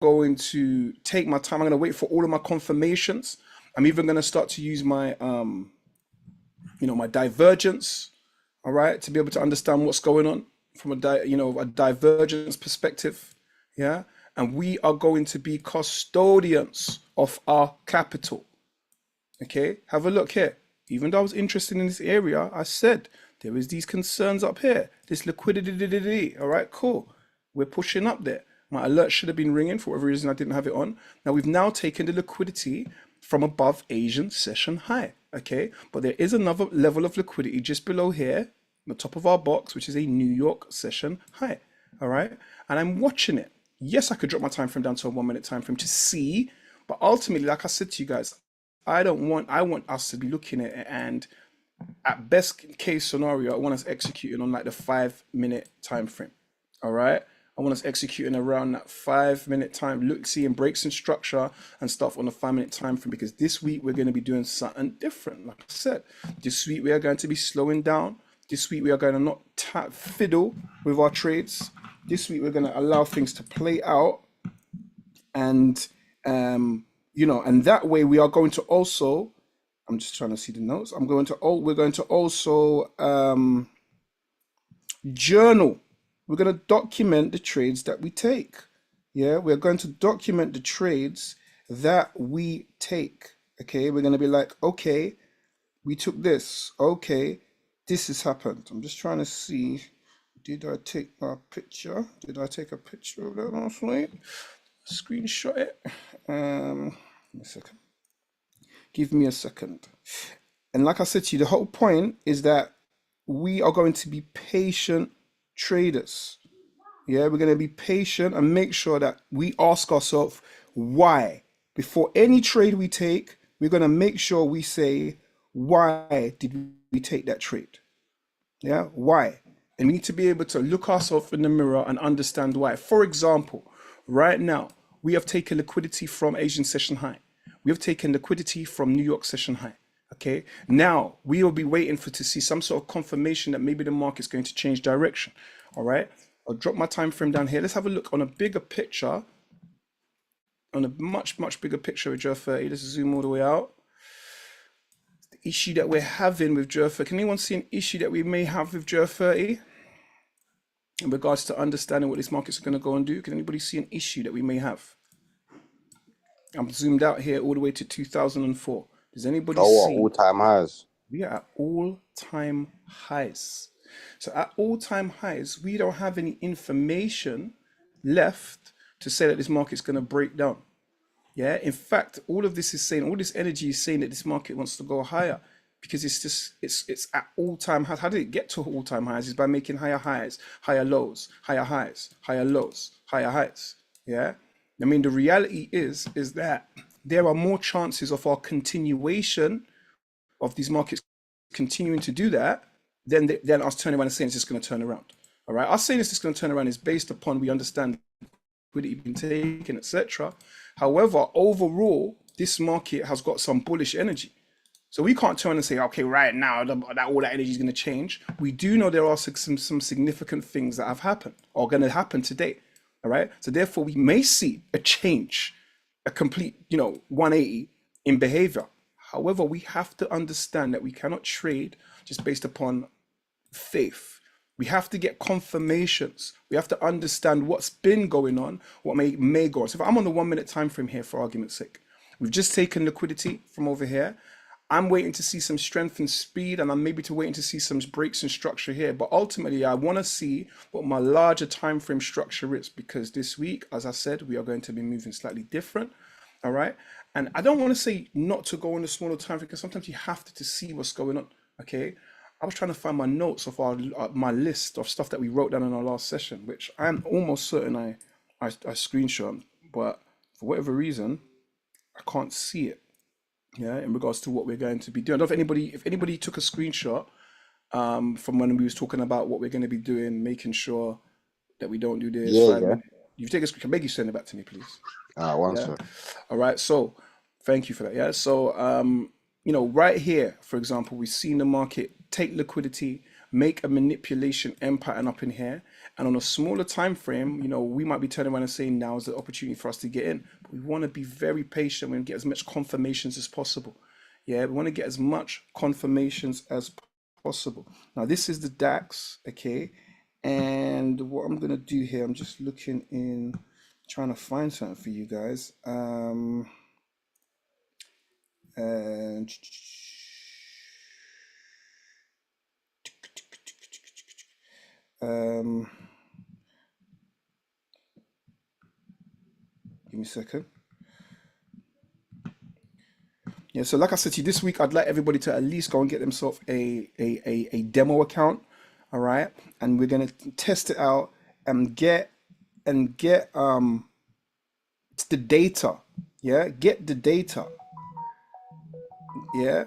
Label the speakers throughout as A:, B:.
A: going to take my time. I'm going to wait for all of my confirmations. I'm even going to start to use my, my divergence, all right, to be able to understand what's going on from a divergence perspective. Yeah. And we are going to be custodians of our capital. Okay. Have a look here. Even though I was interested in this area, I said there is these concerns up here, this liquidity. All right, cool. We're pushing up there. My alert should have been ringing for whatever reason I didn't have it on. Now we've now taken the liquidity from above Asian session high. Okay, but there is another level of liquidity just below here, the top of our box, which is a New York session high. All right, and I'm watching it. Yes, I could drop my time frame down to a 1 minute time frame to see, but ultimately, like I said to you guys, I want us to be looking at it, and at best case scenario, I want us executing on like the 5 minute time frame. All right. I want us executing around that 5 minute time, seeing breaks in structure and stuff on the 5 minute time frame, because this week we're going to be doing something different. Like I said, this week we are going to be slowing down. This week we are going to not fiddle with our trades. This week we're going to allow things to play out, and and that way we are going to also. I'm just trying to see the notes. We're going to also journal. We're going to document the trades that we take. Yeah, we're going to document the trades that we take. Okay, we're going to be like, okay, we took this. Okay, this has happened. I'm just trying to see. Did I take a picture? Did I take a picture of that last night? Screenshot it. A second. Give me a second. And like I said to you, the whole point is that we are going to be patient traders. Yeah, we're going to be patient and make sure that we ask ourselves why. Before any trade we take, we're going to make sure we say, why did we take that trade? Yeah, why? And we need to be able to look ourselves in the mirror and understand why. For example, right now, we have taken liquidity from Asian session high. We have taken liquidity from New York session high. Okay. Now we will be waiting to see some sort of confirmation that maybe the market's going to change direction. All right. I'll drop my time frame down here. Let's have a look on a bigger picture, on a much bigger picture of JER30. Let's zoom all the way out. The issue that we're having with JER30. Can anyone see an issue that we may have with JER30 in regards to understanding what this market's going to go and do? Can anybody see an issue that we may have? I'm zoomed out here all the way to 2004. Does anybody see?
B: All-time highs.
A: We are at all-time highs. So at all-time highs, we don't have any information left to say that this market's going to break down. Yeah. In fact, all this energy is saying that this market wants to go higher, because it's at all-time highs. How did it get to all-time highs? Is by making higher highs, higher lows, higher highs, higher lows, higher highs. Yeah. I mean, the reality is that there are more chances of our continuation of these markets continuing to do that than us turning around and saying it's just going to turn around. All right. Us saying it's just going to turn around is based upon we understand liquidity being taken, etc. However, overall, this market has got some bullish energy. So we can't turn and say, okay, right now that all that energy is going to change. We do know there are some significant things that have happened or going to happen today. All right. So therefore, we may see a change, a complete, 180 in behavior. However, we have to understand that we cannot trade just based upon faith. We have to get confirmations. We have to understand what's been going on, what may go on. So if I'm on the 1 minute time frame here, for argument's sake, we've just taken liquidity from over here. I'm waiting to see some strength and speed, and I'm maybe waiting to see some breaks in structure here. But ultimately, I want to see what my larger time frame structure is, because this week, as I said, we are going to be moving slightly different. All right. And I don't want to say not to go on the smaller time frame, because sometimes you have to see what's going on. Okay. I was trying to find my notes of my list of stuff that we wrote down in our last session, which I'm almost certain I screenshot, but for whatever reason, I can't see it. Yeah, in regards to what we're going to be doing. I don't know if anybody took a screenshot from when we was talking about what we're going to be doing, making sure that we don't do this.
B: Yeah.
A: You take a screenshot. Beg you send it back to me, please.
B: One
A: Yeah.
B: sec.
A: All right. So thank you for that. Yeah. So right here, for example, we've seen the market take liquidity, make a manipulation end pattern up in here, And on a smaller time frame, we might be turning around and saying now is the opportunity for us to get in. But we want to be very patient and get as much confirmations as possible. Yeah, we want to get as much confirmations as possible. Now, this is the DAX, okay? And what I'm going to do here, I'm just looking in, trying to find something for you guys. And give me a second. Yeah, so like I said to you, this week I'd like everybody to at least go and get themselves a demo account, all right? And we're gonna test it out and get the data. Yeah, get the data. Yeah,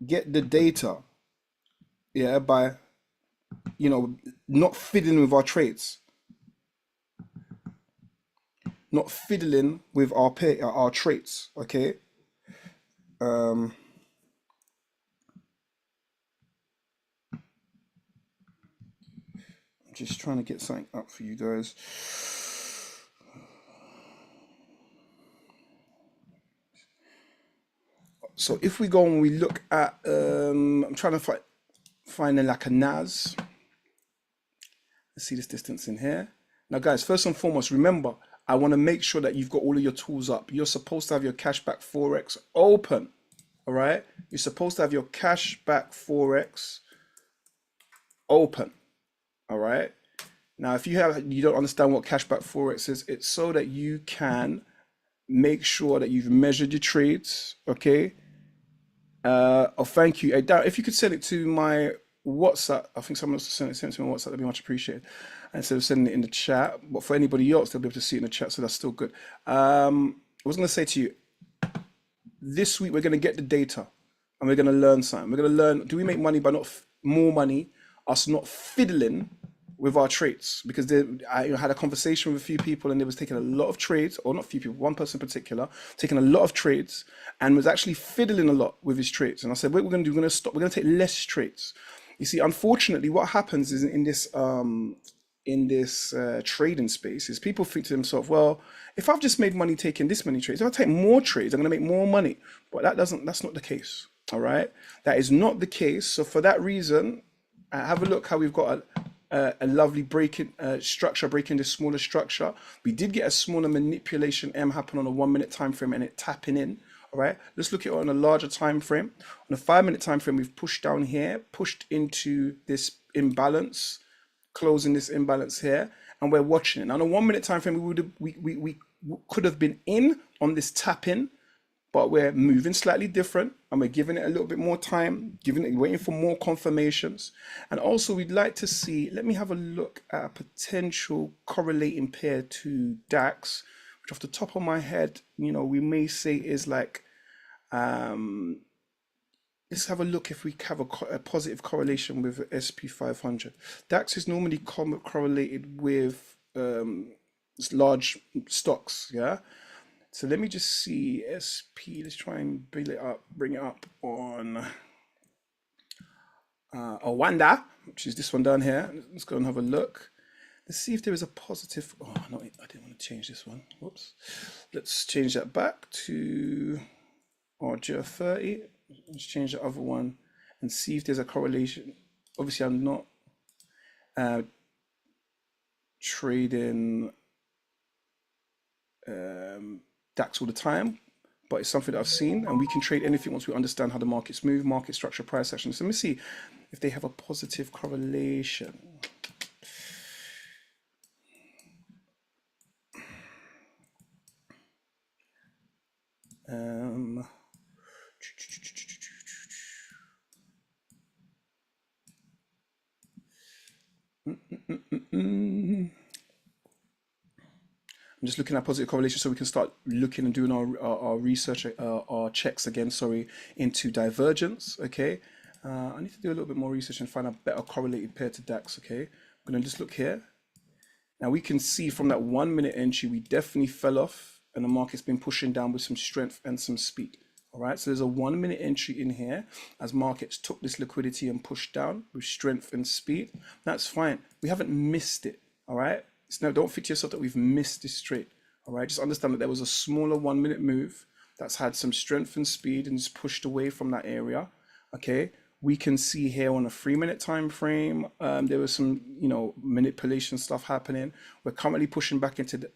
A: get the data. Yeah, by not fiddling with our trades, not fiddling with our traits. Okay. I'm just trying to get something up for you guys. So if we go and we look at, I'm trying to find like a NAS. Let's see this distance in here. Now, guys, first and foremost, remember, I want to make sure that you've got all of your tools up. You're supposed to have your Cashback Forex open, all right? You're supposed to have your Cashback Forex open, all right? Now, if you don't understand what Cashback Forex is, it's so that you can make sure that you've measured your trades, okay? Oh, thank you. Hey, Darren, if you could send it to my WhatsApp, I think someone else sent it to my WhatsApp, that'd be much appreciated. Instead of sending it in the chat, but for anybody else, they'll be able to see it in the chat, so that's still good. I was going to say to you, this week we're going to get the data and we're going to learn something. We're going to learn, do we make money by not more money, us not fiddling with our trades? Because I had a conversation with a few people and they was taking a lot of trades, or not a few people, one person in particular, taking a lot of trades and was actually fiddling a lot with his trades. And I said, what we're going to do, we're going to stop, we're going to take less trades. You see, unfortunately, what happens is in this trading space is people think to themselves, well, if I've just made money taking this many trades, if I take more trades, I'm going to make more money. But that's not the case. All right. That is not the case. So for that reason, have a look how we've got a lovely breaking structure, breaking this smaller structure. We did get a smaller manipulation M happen on a 1 minute time frame and it tapping in. All right, let's look at it on a larger time frame. On a 5 minute time frame, we've pushed down here, pushed into this imbalance, closing this imbalance here, and we're watching it. Now, on a 1 minute time frame, we could have been in on this tap in, but we're moving slightly different and we're giving it a little bit more time, waiting for more confirmations. And also we'd like to see, let me have a look at a potential correlating pair to DAX, which off the top of my head, we may say is like, let's have a look if we have a positive correlation with SP500. DAX is normally correlated with large stocks, yeah? So let me just see SP. Let's try and bring it up on Owanda, which is this one down here. Let's go and have a look. Let's see if there is a positive. Oh no, I didn't want to change this one. Whoops. Let's change that back to RJ30. Let's change the other one and see if there's a correlation. Obviously, I'm not trading DAX all the time, but it's something that I've seen, and we can trade anything once we understand how the markets move, market structure, price action. So let me see if they have a positive correlation. I'm just looking at positive correlation so we can start looking and doing our research, our checks again, sorry, into divergence, okay? I need to do a little bit more research and find a better correlated pair to DAX, okay? I'm gonna just look here. Now we can see from that 1 minute entry, we definitely fell off and the market's been pushing down with some strength and some speed, All right, so there's a 1 minute entry in here as markets took this liquidity and pushed down with strength and speed. That's fine. We haven't missed it. All right, now don't think to yourself that we've missed this trade. All right, just understand that there was a smaller 1 minute move that's had some strength and speed and is pushed away from that area. Okay, we can see here on a 3 minute time frame, there was some, manipulation stuff happening. We're currently pushing back into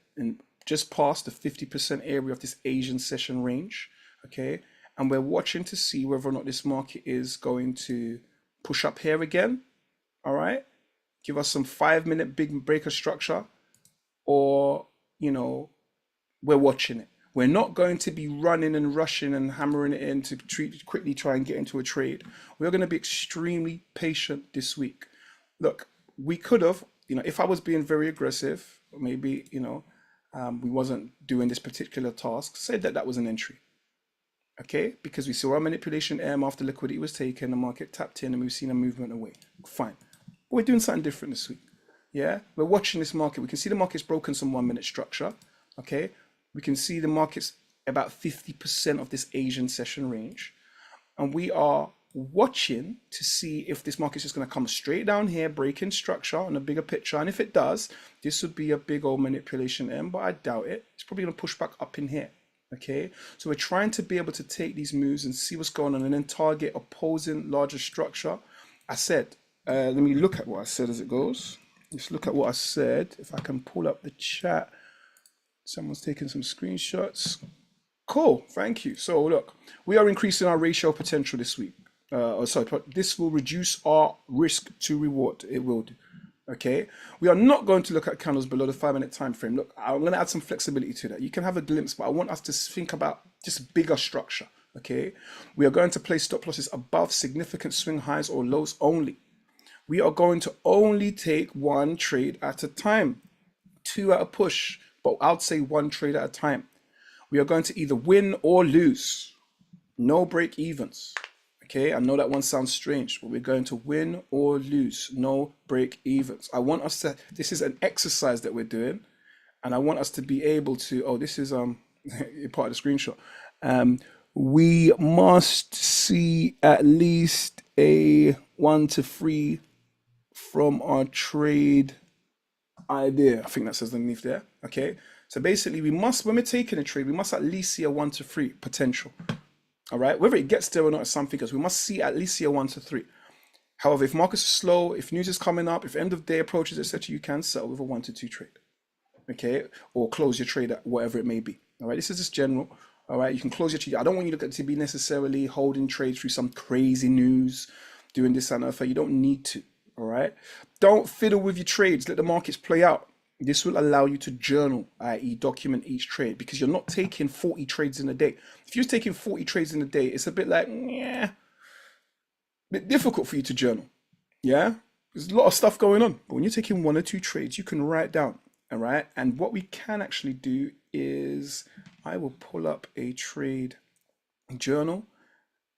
A: just past the 50% area of this Asian session range. Okay, and we're watching to see whether or not this market is going to push up here again. All right, give us some 5 minute big breaker structure, or we're watching it. We're not going to be running and rushing and hammering it in to quickly try and get into a trade. We're going to be extremely patient this week. Look, we could have, if I was being very aggressive, maybe, we wasn't doing this particular task, said that was an entry. Okay, because we saw our manipulation M after liquidity was taken, the market tapped in and we've seen a movement away. Fine. But we're doing something different this week. Yeah, we're watching this market. We can see the market's broken some 1 minute structure. Okay, we can see the market's about 50% of this Asian session range. And we are watching to see if this market's just going to come straight down here, breaking structure on a bigger picture. And if it does, this would be a big old manipulation M, but I doubt it. It's probably going to push back up in here. Okay, so we're trying to be able to take these moves and see what's going on and then target opposing larger structure. I said, let me look at what I said as it goes. Let's look at what I said. If I can pull up the chat. Someone's taking some screenshots. Cool, thank you. So look, we are increasing our ratio potential this week. This will reduce our risk to reward. It will do. Okay, we are not going to look at candles below the 5 minute time frame. Look, I'm going to add some flexibility to that. You can have a glimpse, but I want us to think about just bigger structure. Okay, we are going to place stop losses above significant swing highs or lows only. We are going to only take one trade at a time, two at a push, but I'd say one trade at a time. We are going to either win or lose. No break evens. Okay, I know that one sounds strange, but we're going to win or lose. No break evens. I want us to, this is an exercise that we're doing, and I want us to be able to, this is part of the screenshot. We must see at least a 1 to 3 from our trade idea. I think that says underneath there. Okay, so basically we must, when we're taking a trade, we must at least see a 1 to 3 potential. All right, whether it gets there or not is something else. We must see at least see a 1 to 3. However, if markets are slow, if news is coming up, if end of day approaches, etc., you can sell with a 1 to 2 trade. Okay, or close your trade at whatever it may be. All right, this is just general. All right, you can close your trade. I don't want you to be necessarily holding trades through some crazy news, doing this and that. You don't need to. All right, don't fiddle with your trades. Let the markets play out. This will allow you to journal, i.e. document each trade, because you're not taking 40 trades in a day. If you're taking 40 trades in a day, it's a bit like, a bit difficult for you to journal. Yeah, there's a lot of stuff going on. But when you're taking 1 or 2 trades, you can write down. All right, and what we can actually do is I will pull up a trade journal.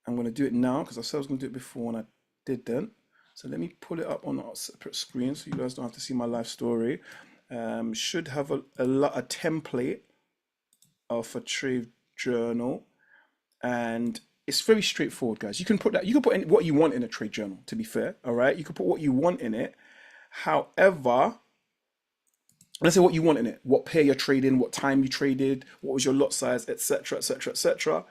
A: I'm going to do it now because I said I was going to do it before and I didn't. So let me pull it up on a separate screen so you guys don't have to see my live story. Should have a template of a trade journal, and it's very straightforward, guys. You can put that, you can put what you want in a trade journal, to be fair. All right, you can put what you want in it. However, let's say what you want in it, what pair you're trading, what time you traded, what was your lot size, etc., etc., etc.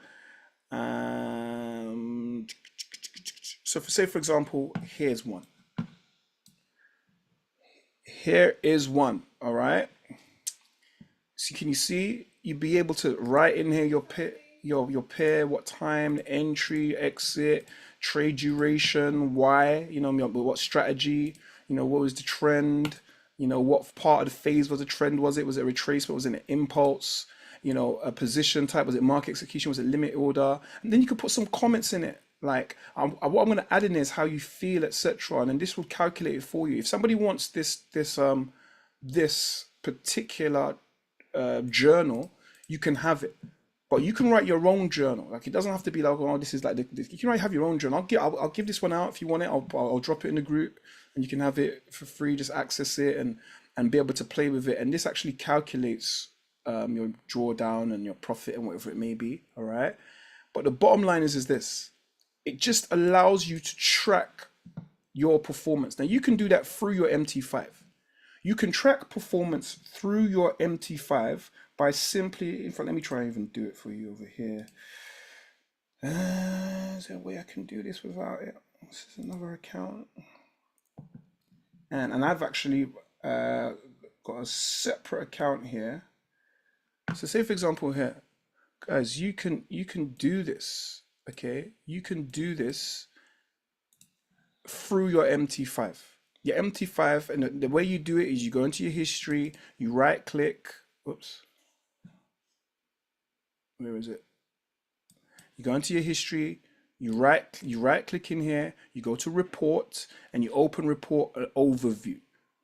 A: So say for example, here's one. Here is one. All right. So can you see? You'd be able to write in here your pair, what time, entry, exit, trade duration, why, what strategy, what was the trend, what part of the phase was the trend, was it a retracement, was it an impulse, a position type, was it market execution, was it limit order, and then you could put some comments in it. Like what I'm going to add in is how you feel, etc., and then this will calculate it for you. If somebody wants this particular journal, you can have it, but you can write your own journal. Like it doesn't have to be like, oh, this is like this. You can have your own journal. I'll give this one out if you want it. I'll drop it in the group, and you can have it for free. Just access it and be able to play with it. And this actually calculates your drawdown and your profit and whatever it may be. All right. But the bottom line is this: it just allows you to track your performance. Now you can do that through your MT5. You can track performance through your MT5 by simply, in fact, let me try and even do it for you over here. Is there a way I can do this without it? This is another account. And I've actually got a separate account here. So say for example here, guys, you can do this, okay? You can do this through your MT5. Your MT5, and the way you do it is you go into your history, you right click, oops, where is it? You go into your history, you right click in here, you go to report, and you open report overview.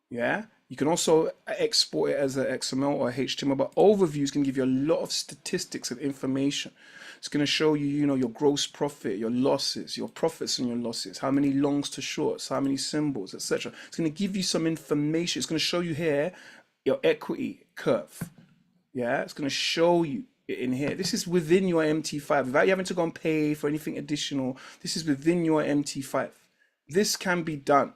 A: Yeah, you can also export it as an XML or HTML, but overview is going to give you a lot of statistics and information. It's going to show you, you know, your gross profit, your losses, your profits and your losses, how many longs to shorts, how many symbols, etc. It's going to give you some information. It's going to show you here your equity curve. Yeah, it's going to show you it in here. This is within your MT5 without you having to go and pay for anything additional. This is within your MT5. This can be done,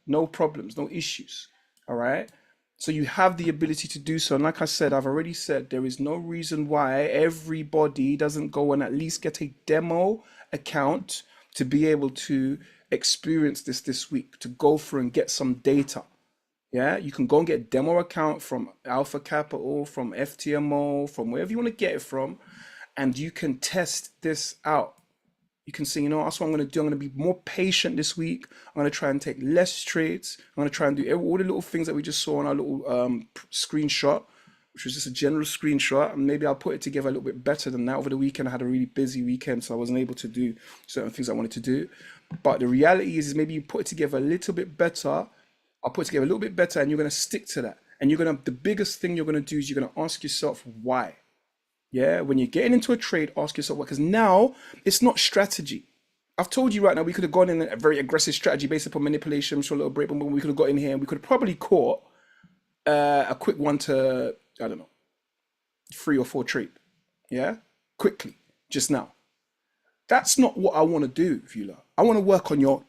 A: no problems, no issues. All right. So you have the ability to do so. And like I said, I've already said, there is no reason why everybody doesn't go and at least get a demo account to be able to experience this week, to go through and get some data. Yeah, you can go and get a demo account from Alpha Capital, from FTMO, from wherever you want to get it from, and you can test this out. You can say, you know, that's what I'm going to do. I'm going to be more patient this week. I'm going to try and take less trades. I'm going to try and do all the little things that we just saw on our little screenshot, which was just a general screenshot. And maybe I'll put it together a little bit better than that. Over the weekend, I had a really busy weekend, so I wasn't able to do certain things I wanted to do. But the reality is maybe you put it together a little bit better. I'll put it together a little bit better, and you're going to stick to that. And the biggest thing you're going to do is you're going to ask yourself why. Yeah, when you're getting into a trade, ask yourself why, because now it's not strategy. I've told you right now, we could have gone in a very aggressive strategy based upon manipulation, so a little break, but we could have got in here and we could have probably caught a quick one to, I don't know, 3 or 4 trade. Yeah, quickly, just now. That's not what I want to do, Vula. I want to work on your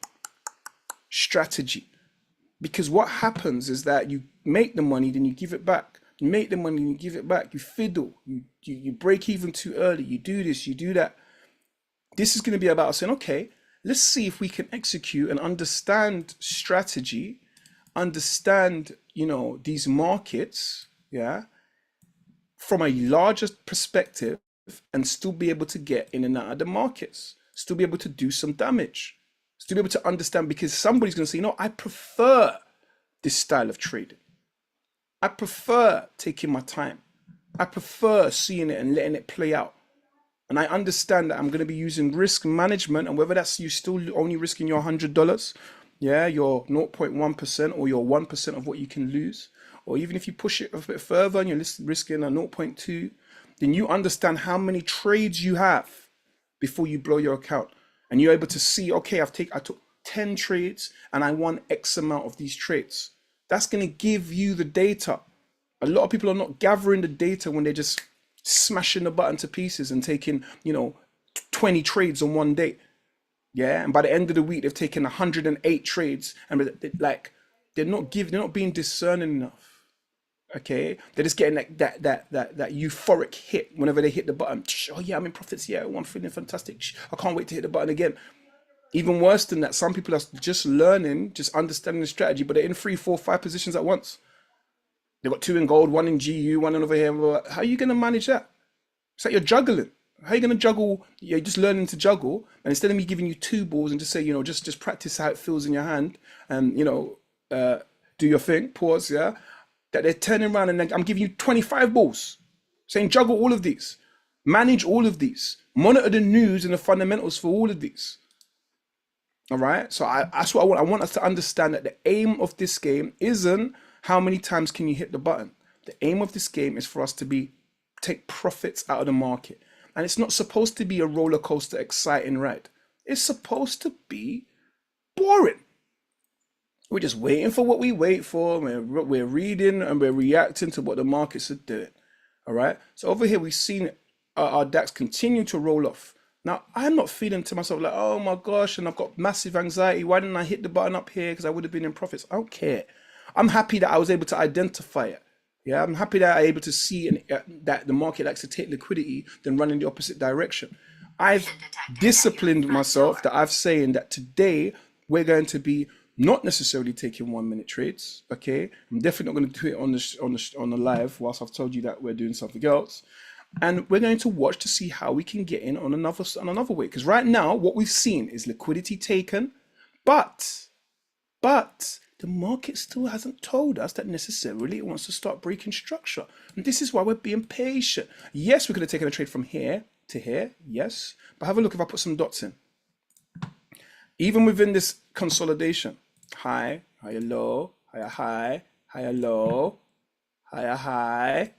A: strategy, because what happens is that you make the money, then you give it back. You make the money, you give it back, you fiddle, you break even too early, you do this, you do that. This is going to be about saying, okay, let's see if we can execute and understand strategy, understand, you know, these markets, yeah, from a larger perspective, and still be able to get in and out of the markets, still be able to do some damage, still be able to understand, because somebody's going to say, you know, I prefer this style of trading. I prefer taking my time. I prefer seeing it and letting it play out. And I understand that I'm going to be using risk management, and whether that's you still only risking your $100, yeah, your 0.1% or your 1% of what you can lose, or even if you push it a bit further and you're risking a 0.2, then you understand how many trades you have before you blow your account. And you're able to see, okay, I took 10 trades and I won X amount of these trades. That's going to give you the data. A lot of people are not gathering the data when they're just smashing the button to pieces and taking, you know, 20 trades on one day. Yeah. And by the end of the week, they've taken 108 trades, and they're not being discerning enough. Okay. They're just getting that euphoric hit whenever they hit the button. Oh yeah, I'm in profits. Yeah. I'm feeling fantastic. I can't wait to hit the button again. Even worse than that, some people are just learning, just understanding the strategy, but they're in 3, 4, 5 positions at once. They've got 2 in gold, 1 in GU, 1 over here. How are you going to manage that? It's like you're juggling. How are you going to juggle? You're just learning to juggle. And instead of me giving you 2 balls and just say, you know, just practice how it feels in your hand and, you know, do your thing, pause, yeah? That they're turning around and then I'm giving you 25 balls, saying juggle all of these, manage all of these, monitor the news and the fundamentals for all of these. All right. So that's what I want. I want us to understand that the aim of this game isn't how many times can you hit the button. The aim of this game is for us to take profits out of the market. And it's not supposed to be a roller coaster, exciting ride. It's supposed to be boring. We're just waiting for what we wait for. We're reading and we're reacting to what the markets are doing. All right. So over here, we've seen our DAX continue to roll off. Now, I'm not feeling to myself like, oh my gosh, and I've got massive anxiety. Why didn't I hit the button up here? Because I would have been in profits. I don't care. I'm happy that I was able to identify it. Yeah, I'm happy that I'm able to see that the market likes to take liquidity, then run in the opposite direction. I've disciplined myself that I've saying that today we're going to be not necessarily taking 1 minute trades. Okay, I'm definitely not going to do it on the live whilst I've told you that we're doing something else. And we're going to watch to see how we can get in on another way. Because right now, what we've seen is liquidity taken, but the market still hasn't told us that necessarily it wants to start breaking structure. And this is why we're being patient. Yes, we could have taken a trade from here to here, yes. But have a look if I put some dots in. Even within this consolidation, high, higher low, higher high, higher low, higher high.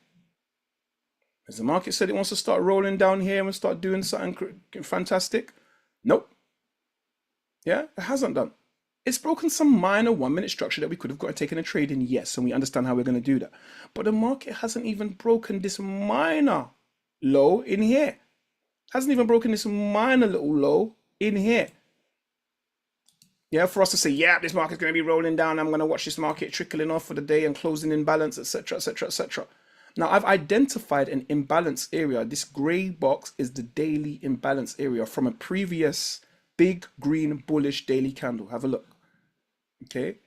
A: Has the market said it wants to start rolling down here and start doing something fantastic? Nope. Yeah, it hasn't done. It's broken some minor 1 minute structure that we could have got and taken a trade in, yes, and we understand how we're going to do that. But the market hasn't even broken this minor low in here. Hasn't even broken this minor little low in here. Yeah, for us to say, yeah, this market's going to be rolling down. I'm going to watch this market trickling off for the day and closing in balance, etc., etc., etc. Now, I've identified an imbalance area. This gray box is the daily imbalance area from a previous big green bullish daily candle. Have a look. Okay.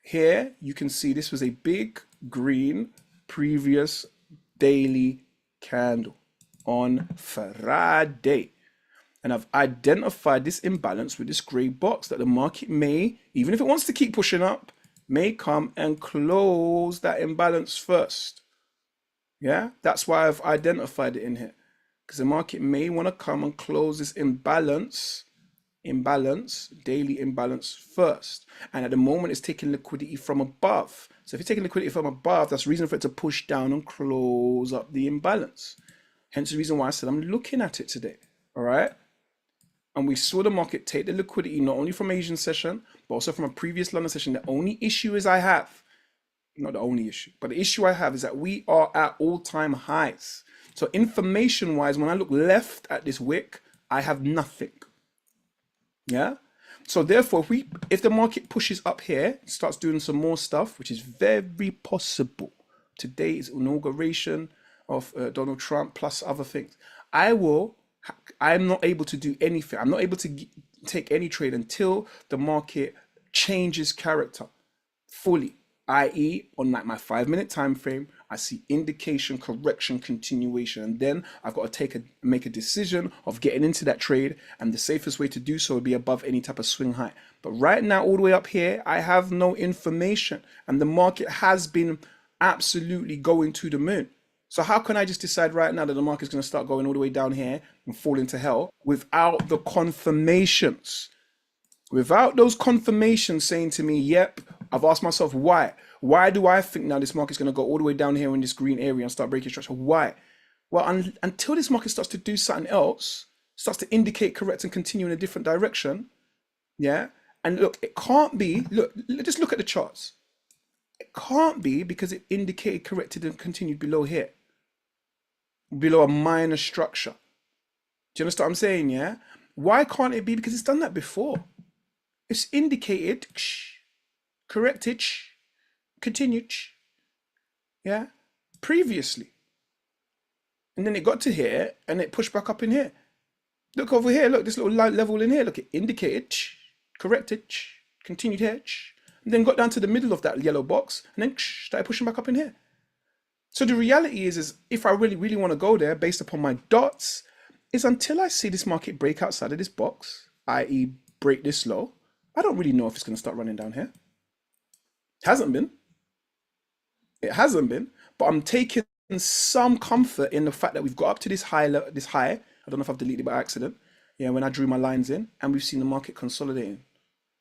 A: Here you can see this was a big green previous daily candle on Friday. And I've identified this imbalance with this gray box that the market may, even if it wants to keep pushing up, may come and close that imbalance first. Yeah, that's why I've identified it in here, because the market may want to come and close this imbalance, daily imbalance first. And at the moment, it's taking liquidity from above. So if you're taking liquidity from above, that's reason for it to push down and close up the imbalance. Hence the reason why I said I'm looking at it today. All right. And we saw the market take the liquidity not only from Asian session, but also from a previous London session. The only issue is I have, not the only issue, but the issue I have is that we are at all-time highs. So information-wise, when I look left at this wick, I have nothing. Yeah. So therefore, if the market pushes up here, starts doing some more stuff, which is very possible. Today is inauguration of Donald Trump plus other things. I'm not able to do anything. I'm not able to take any trade until the market changes character fully. I.e., on like my 5 minute time frame, I see indication, correction, continuation, and then I've got to make a decision of getting into that trade, and the safest way to do so would be above any type of swing high. But right now, all the way up here, I have no information, and the market has been absolutely going to the moon. So how can I just decide right now that the market's going to start going all the way down here and fall into hell without the confirmations? Without those confirmations saying to me, yep, I've asked myself why. Why do I think now this market's going to go all the way down here in this green area and start breaking structure? Why? Well, until this market starts to do something else, starts to indicate correct and continue in a different direction, yeah? And look, it can't be, look, just look at the charts. It can't be because it indicated corrected and continued below here, below a minor structure. Do you understand what I'm saying, yeah? Why can't it be? Because it's done that before. It's indicated, corrected, continued, yeah, previously. And then it got to here and it pushed back up in here. Look over here, look, this little level in here, look, it indicated, corrected, continued here, and then got down to the middle of that yellow box and then started pushing back up in here. So the reality is if I really, really want to go there based upon my dots, is until I see this market break outside of this box, i.e. break this low, I don't really know if it's going to start running down here. It hasn't been. It hasn't been, but I'm taking some comfort in the fact that we've got up to this high. I don't know if I've deleted it by accident. Yeah, when I drew my lines in, and we've seen the market consolidating.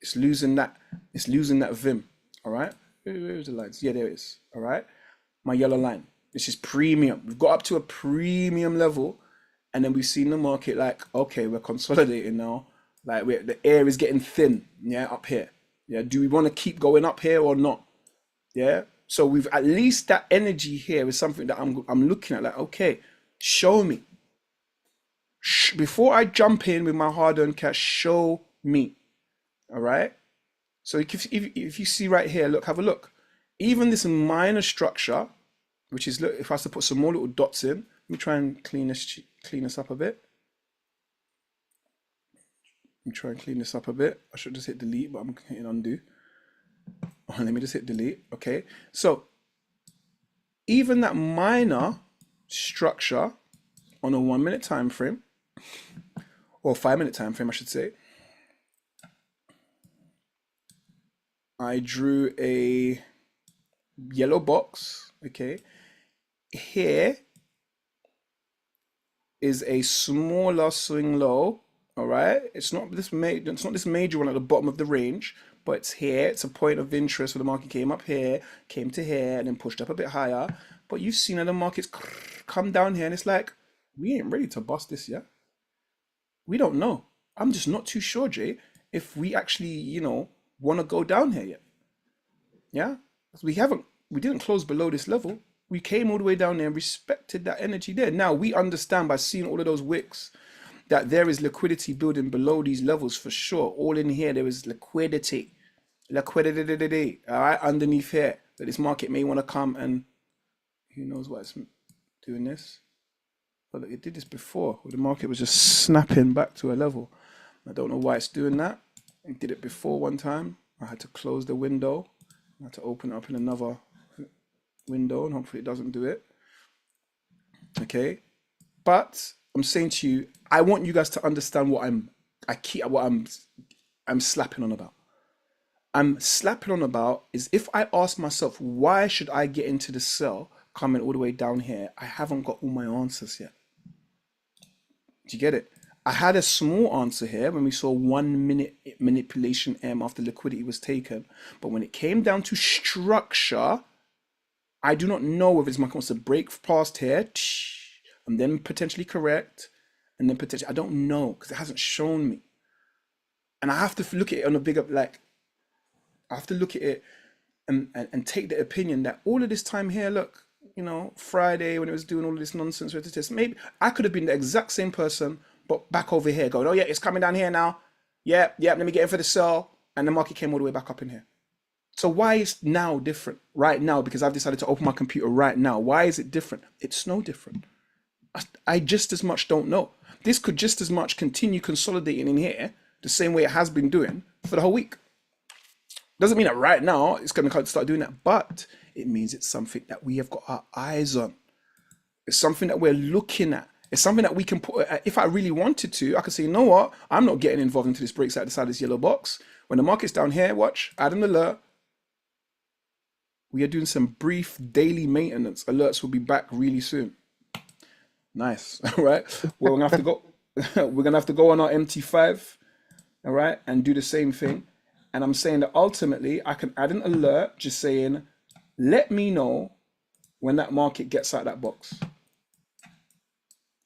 A: It's losing that vim. All right. Where's the lines? Yeah, there it is. All right. My yellow line. This is premium. We've got up to a premium level, and then we've seen the market like, okay, we're consolidating now. Like the air is getting thin. Yeah, up here. Yeah. Do we want to keep going up here or not? Yeah. So we've at least that energy here is something that I'm looking at like, okay, show me. Before I jump in with my hard-earned cash, show me. All right. So if you see right here, look, have a look. Even this minor structure, which is, look, if I was to put some more little dots in, let me try and clean this up a bit. Let me try and clean this up a bit. I should just hit delete, but I'm hitting undo. Oh, let me just hit delete. Okay. So even that minor structure on a 1 minute time frame, or 5 minute time frame, I should say, I drew a yellow box. Okay. Here is a smaller swing low. All right. It's not this major one at the bottom of the range, but it's here. It's a point of interest where the market came up here, came to here, and then pushed up a bit higher. But you've seen how the market's come down here, and it's like, we ain't ready to bust this yet. We don't know. I'm just not too sure, Jay, if we actually, want to go down here yet. Yeah? We didn't close below this level. We came all the way down there and respected that energy there. Now, we understand by seeing all of those wicks that there is liquidity building below these levels for sure. All in here, there is liquidity. Liquidity, all right, underneath here, that this market may want to come and who knows why it's doing this. But look, it did this before, where the market was just snapping back to a level. I don't know why it's doing that. It did it before one time. I had to close the window. I had to open it up in another window, and hopefully it doesn't do it. Okay, but I'm saying to you, I want you guys to understand what I'm slapping on about. I'm slapping on about is if I ask myself, why should I get into the sell coming all the way down here? I haven't got all my answers yet. Do you get it? I had a small answer here when we saw 1 minute manipulation M after liquidity was taken. But when it came down to structure, I do not know whether this market wants to break past here and then potentially correct and then potentially, I don't know because it hasn't shown me. And I have to look at it on a bigger, I have to look at it and take the opinion that all of this time here, look, Friday when it was doing all of this nonsense with this, maybe I could have been the exact same person, but back over here going, oh yeah, it's coming down here now. Yeah, let me get in for the sell. And the market came all the way back up in here. So why is now different right now? Because I've decided to open my computer right now. Why is it different? It's no different. I just as much don't know. This could just as much continue consolidating in here the same way it has been doing for the whole week. Doesn't mean that right now it's going to start doing that, but it means it's something that we have got our eyes on. It's something that we're looking at. It's something that we can put, if I really wanted to, I could say, you know what? I'm not getting involved into this breaks out the side of this yellow box. When the market's down here, watch, add an alert. We are doing some brief daily maintenance. Alerts will be back really soon. Nice, all right? Well, we're gonna have to go. We're gonna have to go on our MT5, all right, and do the same thing. And I'm saying that ultimately, I can add an alert, just saying, let me know when that market gets out of that box.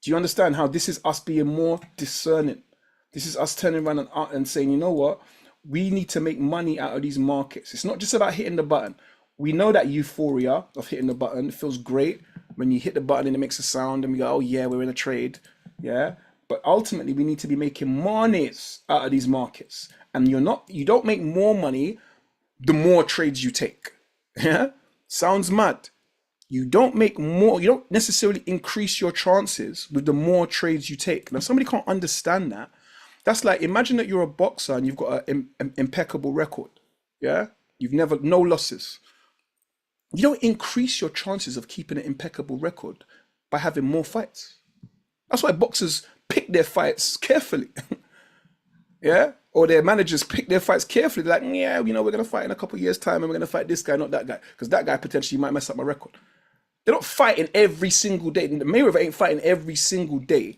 A: Do you understand how this is us being more discerning? This is us turning around and saying, you know what? We need to make money out of these markets. It's not just about hitting the button. We know that euphoria of hitting the button. It feels great when you hit the button and it makes a sound and we go, oh yeah, we're in a trade. Yeah. But ultimately we need to be making monies out of these markets. And you don't make more money the more trades you take. Yeah. Sounds mad. You don't make more, you don't necessarily increase your chances with the more trades you take. Now, if somebody can't understand that, that's like, imagine that you're a boxer and you've got an impeccable record. Yeah. You've never, no losses. You don't increase your chances of keeping an impeccable record by having more fights. That's why boxers pick their fights carefully. Yeah. Or their managers pick their fights carefully. They're like, yeah, we're going to fight in a couple of years' time and we're going to fight this guy, not that guy. Because that guy potentially might mess up my record. They're not fighting every single day. Mayweather ain't fighting every single day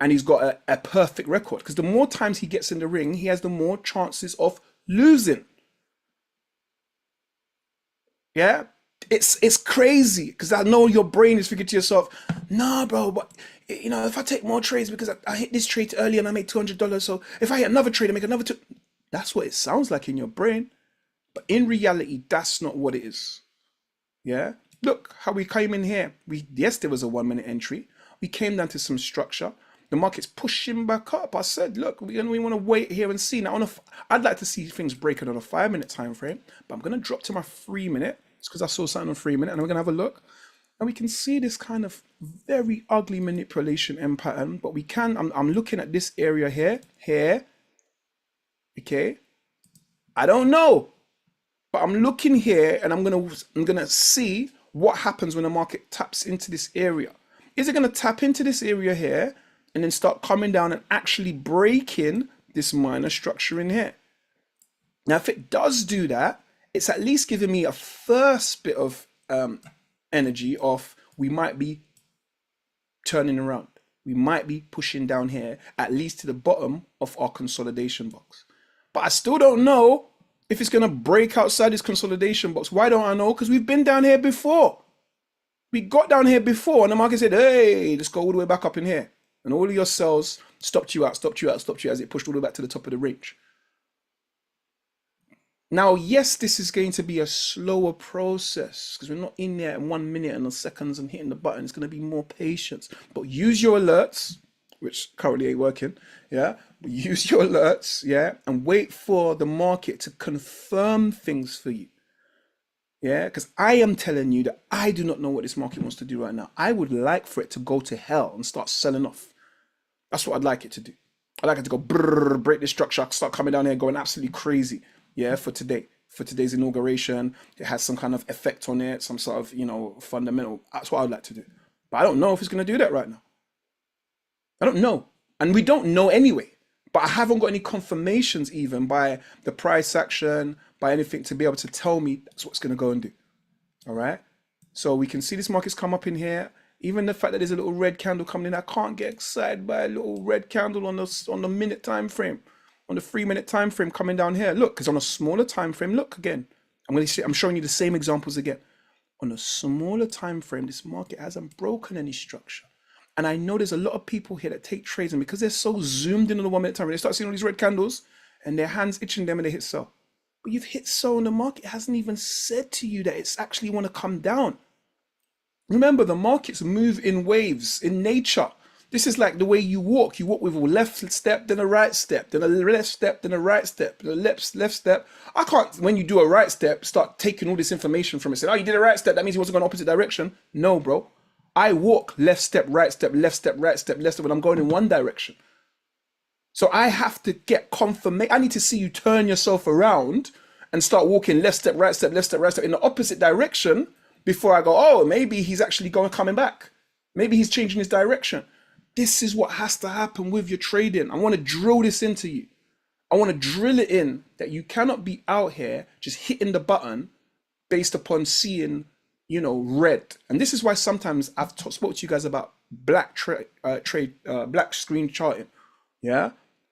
A: and he's got a perfect record. Because the more times he gets in the ring, he has the more chances of losing. Yeah? It's crazy because I know your brain is thinking to yourself, nah, bro, but if I take more trades because I hit this trade early and I make $200, so if I hit another trade, I make another two. That's what it sounds like in your brain. But in reality, that's not what it is. Yeah? Look how we came in here. Yes, there was a 1 minute entry. We came down to some structure. The market's pushing back up. I said, look, we want to wait here and see. Now, I'd like to see things breaking on a 5-minute time frame, but I'm going to drop to my 3-minute. It's because I saw something on 3-minute, and we're going to have a look. And we can see this kind of very ugly manipulation end pattern, but we can, I'm looking at this area here, okay? I don't know, but I'm looking here and I'm gonna see what happens when the market taps into this area. Is it gonna tap into this area here and then start coming down and actually breaking this minor structure in here? Now, if it does do that, it's at least giving me a first bit of energy of we might be turning around. We might be pushing down here, at least to the bottom of our consolidation box. But I still don't know if it's going to break outside this consolidation box. Why don't I know? Because we've been down here before. We got down here before and the market said, hey, let's go all the way back up in here. And all of your sells stopped you out as it pushed all the way back to the top of the range. Now, yes, this is going to be a slower process because we're not in there in 1 minute and the seconds and hitting the button. It's going to be more patience. But use your alerts, which currently ain't working, yeah? But use your alerts, yeah? And wait for the market to confirm things for you, yeah? Because I am telling you that I do not know what this market wants to do right now. I would like for it to go to hell and start selling off. That's what I'd like it to do. I'd like it to go brrr, break this structure, start coming down here going absolutely crazy. Yeah, for today's inauguration, it has some kind of effect on it, some sort of, fundamental. That's what I'd like to do. But I don't know if it's going to do that right now. I don't know. And we don't know anyway. But I haven't got any confirmations even by the price action, by anything to be able to tell me that's what's going to go and do. All right. So we can see this market's come up in here. Even the fact that there's a little red candle coming in, I can't get excited by a little red candle on the minute time frame. On the 3-minute time frame coming down here, look, because on a smaller time frame, look again. I'm showing you the same examples again. On a smaller time frame, this market hasn't broken any structure. And I know there's a lot of people here that take trades, and because they're so zoomed in on the 1-minute time frame, they start seeing all these red candles and their hands itching them and they hit sell. But you've hit sell and the market hasn't even said to you that it's actually want to come down. Remember, the markets move in waves in nature. This is like the way you walk. You walk with a left step, then a right step, then a left step, then a right step, then a left step. I can't, when you do a right step, start taking all this information from it. Say, oh, you did a right step. That means you wasn't going opposite direction. No, bro. I walk left step, right step, left step, right step, left step, when I'm going in one direction. So I have to get confirmation. I need to see you turn yourself around and start walking left step, right step, left step, right step in the opposite direction before I go, oh, maybe he's actually coming back. Maybe he's changing his direction. This is what has to happen with your trading. I want to drill this into you. I want to drill it in that you cannot be out here just hitting the button based upon seeing, red. And this is why sometimes I've spoke to you guys about black screen charting, yeah,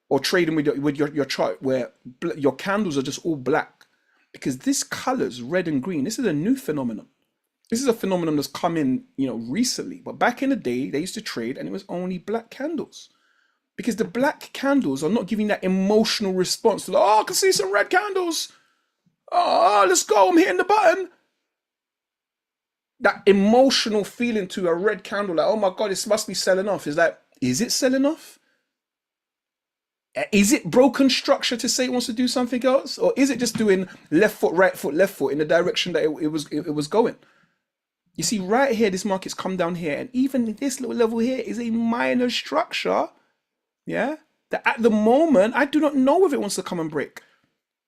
A: or trading with your chart where your candles are just all black, because this colors red and green. This is a new phenomenon. This is a phenomenon that's come in, recently. But back in the day, they used to trade and it was only black candles. Because the black candles are not giving that emotional response to, I can see some red candles. Oh, let's go, I'm hitting the button. That emotional feeling to a red candle, like, oh my God, this must be selling off. Is like, is it selling off? Is it broken structure to say it wants to do something else? Or is it just doing left foot, left foot in the direction that it was going? You see, right here, this market's come down here, and even this little level here is a minor structure, yeah, that at the moment, I do not know if it wants to come and break,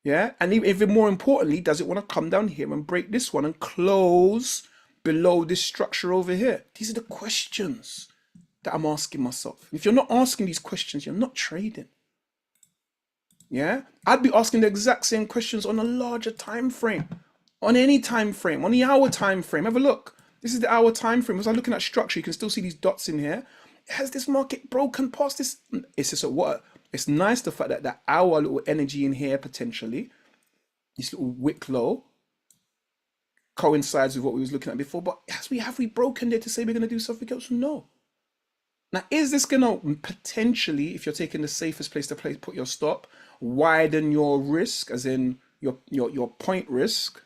A: yeah, and even more importantly, does it want to come down here and break this one and close below this structure over here? These are the questions that I'm asking myself. If you're not asking these questions, you're not trading, yeah. I'd be asking the exact same questions on a larger time frame. On any time frame, on the hour time frame. Have a look. This is the hour time frame. As I'm looking at structure, you can still see these dots in here. Has this market broken past this? It's just it's nice the fact that that hour little energy in here potentially, this little wick low, coincides with what we was looking at before. But have we broken there to say we're going to do something else? No. Now, is this going to potentially, if you're taking the safest place to put your stop, widen your risk, as in your point risk?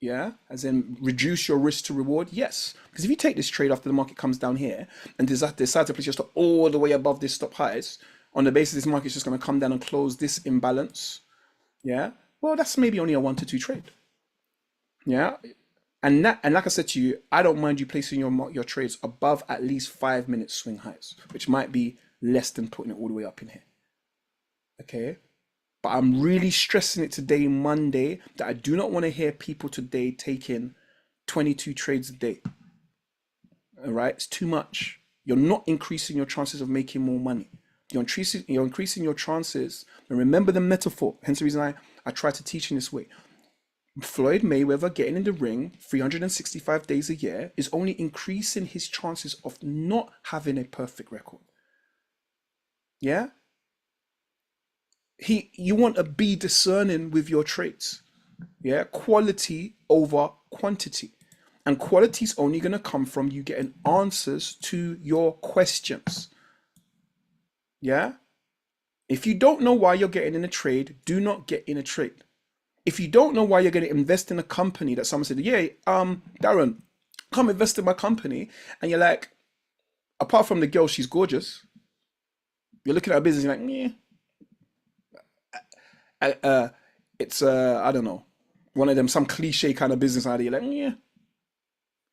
A: Yeah, as in reduce your risk to reward. Yes, because if you take this trade after the market comes down here and decide to place your stop all the way above this stop highs on the basis this market's just going to come down and close this imbalance, yeah, well, that's maybe only a 1 to 2 trade. Yeah, and like I said to you, I don't mind you placing your trades above at least 5 minute swing highs, which might be less than putting it all the way up in here. Okay, but I'm really stressing it today, Monday, that I do not want to hear people today taking 22 trades a day. All right, it's too much. You're not increasing your chances of making more money. You're increasing your chances. And remember the metaphor. Hence the reason I try to teach in this way. Floyd Mayweather getting in the ring 365 days a year is only increasing his chances of not having a perfect record. Yeah? You want to be discerning with your trades. Yeah? Quality over quantity. And quality is only going to come from you getting answers to your questions. Yeah? If you don't know why you're getting in a trade, do not get in a trade. If you don't know why you're going to invest in a company that someone said, yeah, Darren, come invest in my company. And you're like, apart from the girl, she's gorgeous. You're looking at her business, you're like, yeah. It's, I don't know, one of them, some cliche kind of business idea. You're like, yeah.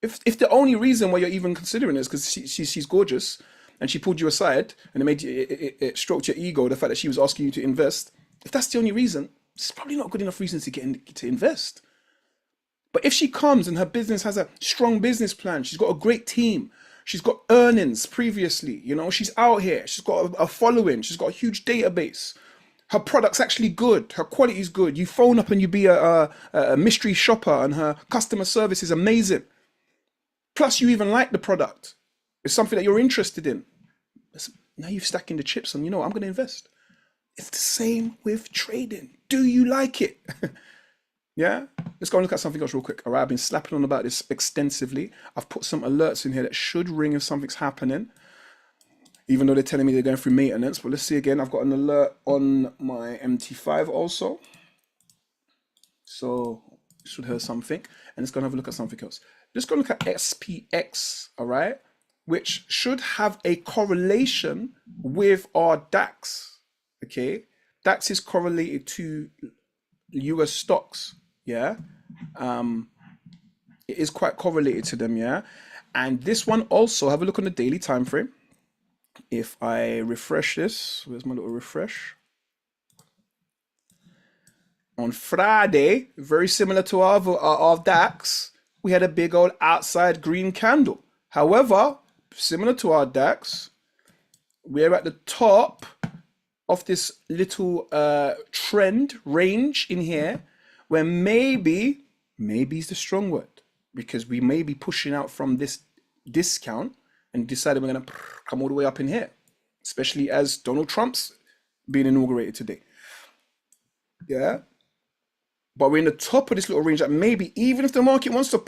A: If the only reason why you're even considering it is because she's gorgeous and she pulled you aside and it made you, it stroked your ego, the fact that she was asking you to invest, if that's the only reason, it's probably not good enough reason to get in, to invest. But if she comes and her business has a strong business plan, she's got a great team, she's got earnings previously, she's out here, she's got a following, she's got a huge database, her product's actually good, her quality is good, you phone up and you be a mystery shopper and her customer service is amazing, plus you even like the product, it's something that you're interested in, now you're stacking the chips and I'm going to invest. It's the same with trading. Do you like it? Yeah? Let's go and look at something else real quick. All right, I've been slapping on about this extensively. I've put some alerts in here that should ring if something's happening, even though they're telling me they're going through maintenance. But let's see again. I've got an alert on my MT5 also. So should hear something. And let's go and have a look at something else. Let's go look at SPX, all right? Which should have a correlation with our DAX. Okay, DAX is correlated to US stocks. Yeah, it is quite correlated to them. Yeah, and this one also, have a look on the daily time frame. If I refresh this, where's my little refresh? On Friday, very similar to our DAX, we had a big old outside green candle. However, similar to our DAX, we're at the top of this little trend range in here, where maybe is the strong word, because we may be pushing out from this discount and decided we're going to come all the way up in here, especially as Donald Trump's being inaugurated today. Yeah, but we're in the top of this little range that maybe even if the market wants to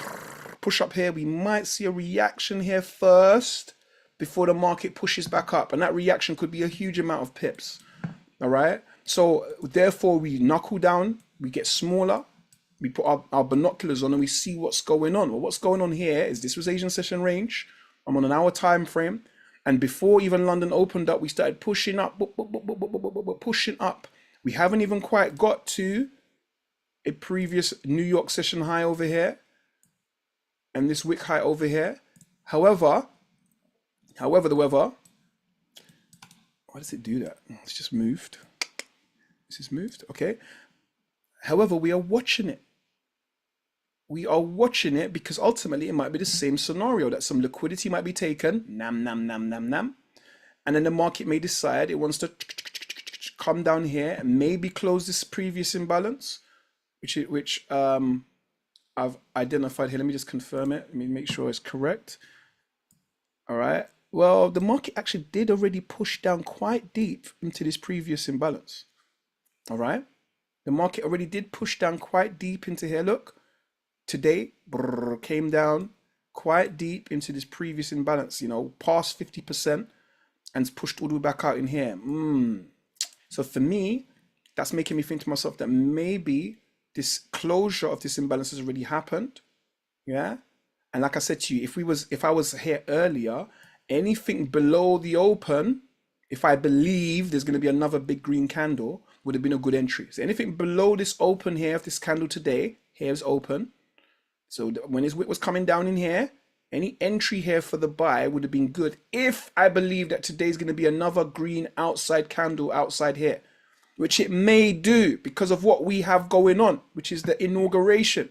A: push up here, we might see a reaction here first before the market pushes back up, and that reaction could be a huge amount of pips. All right, so therefore we knuckle down, we get smaller, we put our binoculars on and we see what's going on. Well, what's going on here is this was Asian session range. I'm on an hour time frame, and before even London opened up, we started pushing up, pushing up. We haven't even quite got to a previous New York session high over here and this wick high over here. However, the weather, why does it do that? It's just moved. This is moved, okay. However, we are watching it. We are watching it because ultimately it might be the same scenario, that some liquidity might be taken, nam, and then the market may decide it wants to come down here and maybe close this previous imbalance, which I've identified here. Let me just confirm it. Let me make sure it's correct. All right. Well, the market actually did already push down quite deep into this previous imbalance. All right. The market already did push down quite deep into here. Look, today came down quite deep into this previous imbalance, past 50%, and pushed all the way back out in here. So for me, that's making me think to myself that maybe this closure of this imbalance has already happened. Yeah. And like I said to you, if I was here earlier, anything below the open, if I believe there's going to be another big green candle, would have been a good entry. So anything below this open here of this candle today, here's open. So when his wick was coming down in here, any entry here for the buy would have been good if I believe that today's going to be another green outside candle outside here, which it may do because of what we have going on, which is the inauguration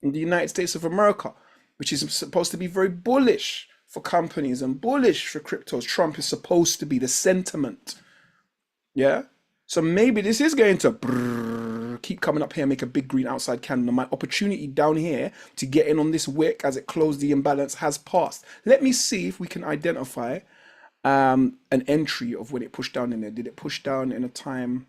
A: in the United States of America, which is supposed to be very bullish for companies and bullish for cryptos. Trump is supposed to be the sentiment. Yeah. So maybe this is going to keep coming up here, make a big green outside candle. My opportunity down here to get in on this wick as it closed the imbalance has passed. Let me see if we can identify an entry of when it pushed down in there. Did it push down in a time?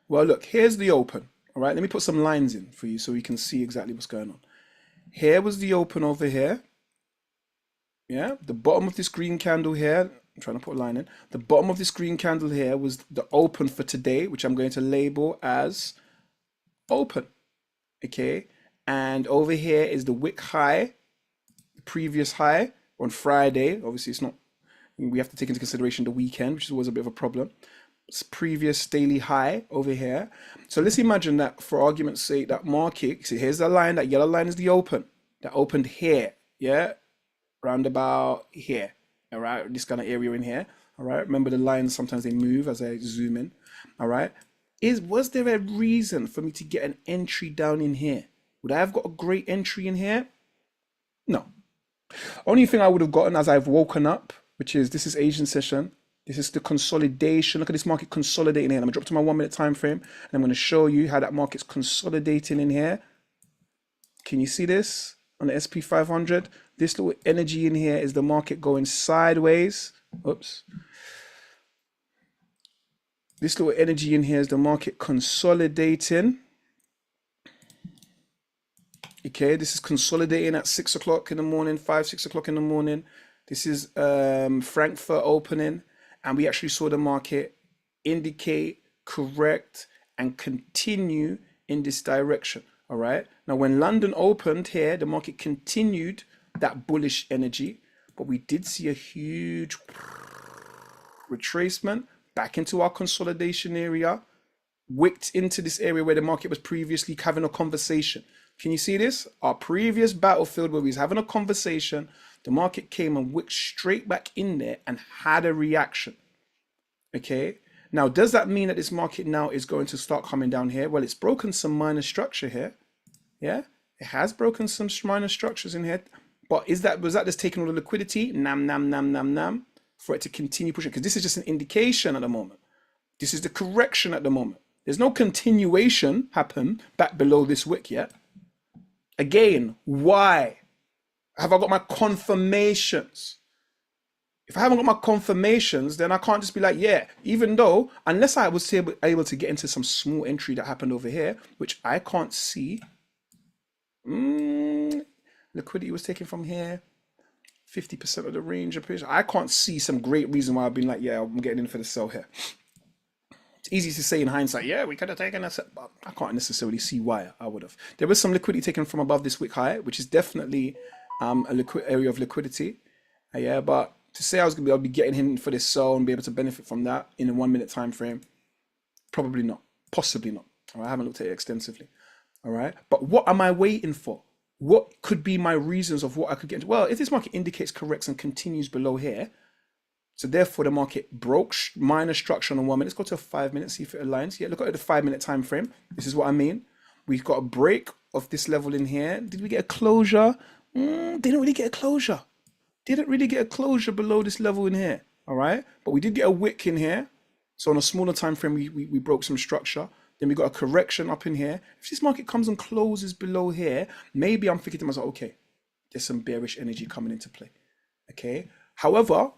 A: Well, look, here's the open. All right, let me put some lines in for you so you can see exactly what's going on. Here was the open over here. Yeah, the bottom of this green candle here, I'm trying to put a line in. The bottom of this green candle here was the open for today, which I'm going to label as open. Okay, and over here is the wick high, the previous high on Friday. Obviously, it's not, we have to take into consideration the weekend, which is always a bit of a problem. It's previous daily high over here. So let's imagine that for argument's sake, that market, see, here's the line, that yellow line is the open, that opened here. Yeah. Round about here, all right, this kind of area in here, all right. Remember the lines, sometimes they move as I zoom in, all right. Was there a reason for me to get an entry down in here? Would I have got a great entry in here? No. Only thing I would have gotten as I've woken up, which is this is Asian session. This is the consolidation. Look at this market consolidating here. I'm gonna drop to my 1 minute time frame, and I'm gonna show you how that market's consolidating in here. Can you see this on the SP 500? This little energy in here is the market going sideways. Oops. This little energy in here is the market consolidating. Okay, this is consolidating at 6 o'clock in the morning, 6 o'clock in the morning. This is Frankfurt opening, and we actually saw the market indicate, correct, and continue in this direction. All right. Now, when London opened here, the market continued that bullish energy, but we did see a huge retracement back into our consolidation area, wicked into this area where the market was previously having a conversation. Can you see this? Our previous battlefield where we was having a conversation, the market came and wicked straight back in there and had a reaction. Okay. Now, does that mean that this market now is going to start coming down here? Well, it's broken some minor structure here. Yeah, it has broken some minor structures in here. But was that just taking all the liquidity? Nam, for it to continue pushing? Because this is just an indication at the moment. This is the correction at the moment. There's no continuation happen back below this wick yet. Again, why? Have I got my confirmations? If I haven't got my confirmations, then I can't just be like, yeah, even though, unless I was able to get into some small entry that happened over here, which I can't see. Liquidity was taken from here, 50% of the range. I can't see some great reason why I've been like, yeah, I'm getting in for the sell here. It's easy to say in hindsight, yeah, we could have taken a set, but I can't necessarily see why I would have. There was some liquidity taken from above this wick high, which is definitely a area of liquidity. Yeah, but to say I'll be getting in for this sell and be able to benefit from that in a 1 minute time frame, probably not, possibly not. All right, I haven't looked at it extensively. All right, but what am I waiting for? What could be my reasons of what I could get into? Well, if this market indicates corrects and continues below here, so therefore the market broke minor structure on 1 minute. Let's go to a 5 minute, see if it aligns. Yeah, look at the 5 minute time frame. This is what I mean. We've got a break of this level in here. Did we get a closure? Didn't really get a closure. Didn't really get a closure below this level in here. All right, but we did get a wick in here. So on a smaller time frame, we broke some structure. Then we got a correction up in here. If this market comes and closes below here, maybe I'm thinking to myself, okay, there's some bearish energy coming into play. Okay. However,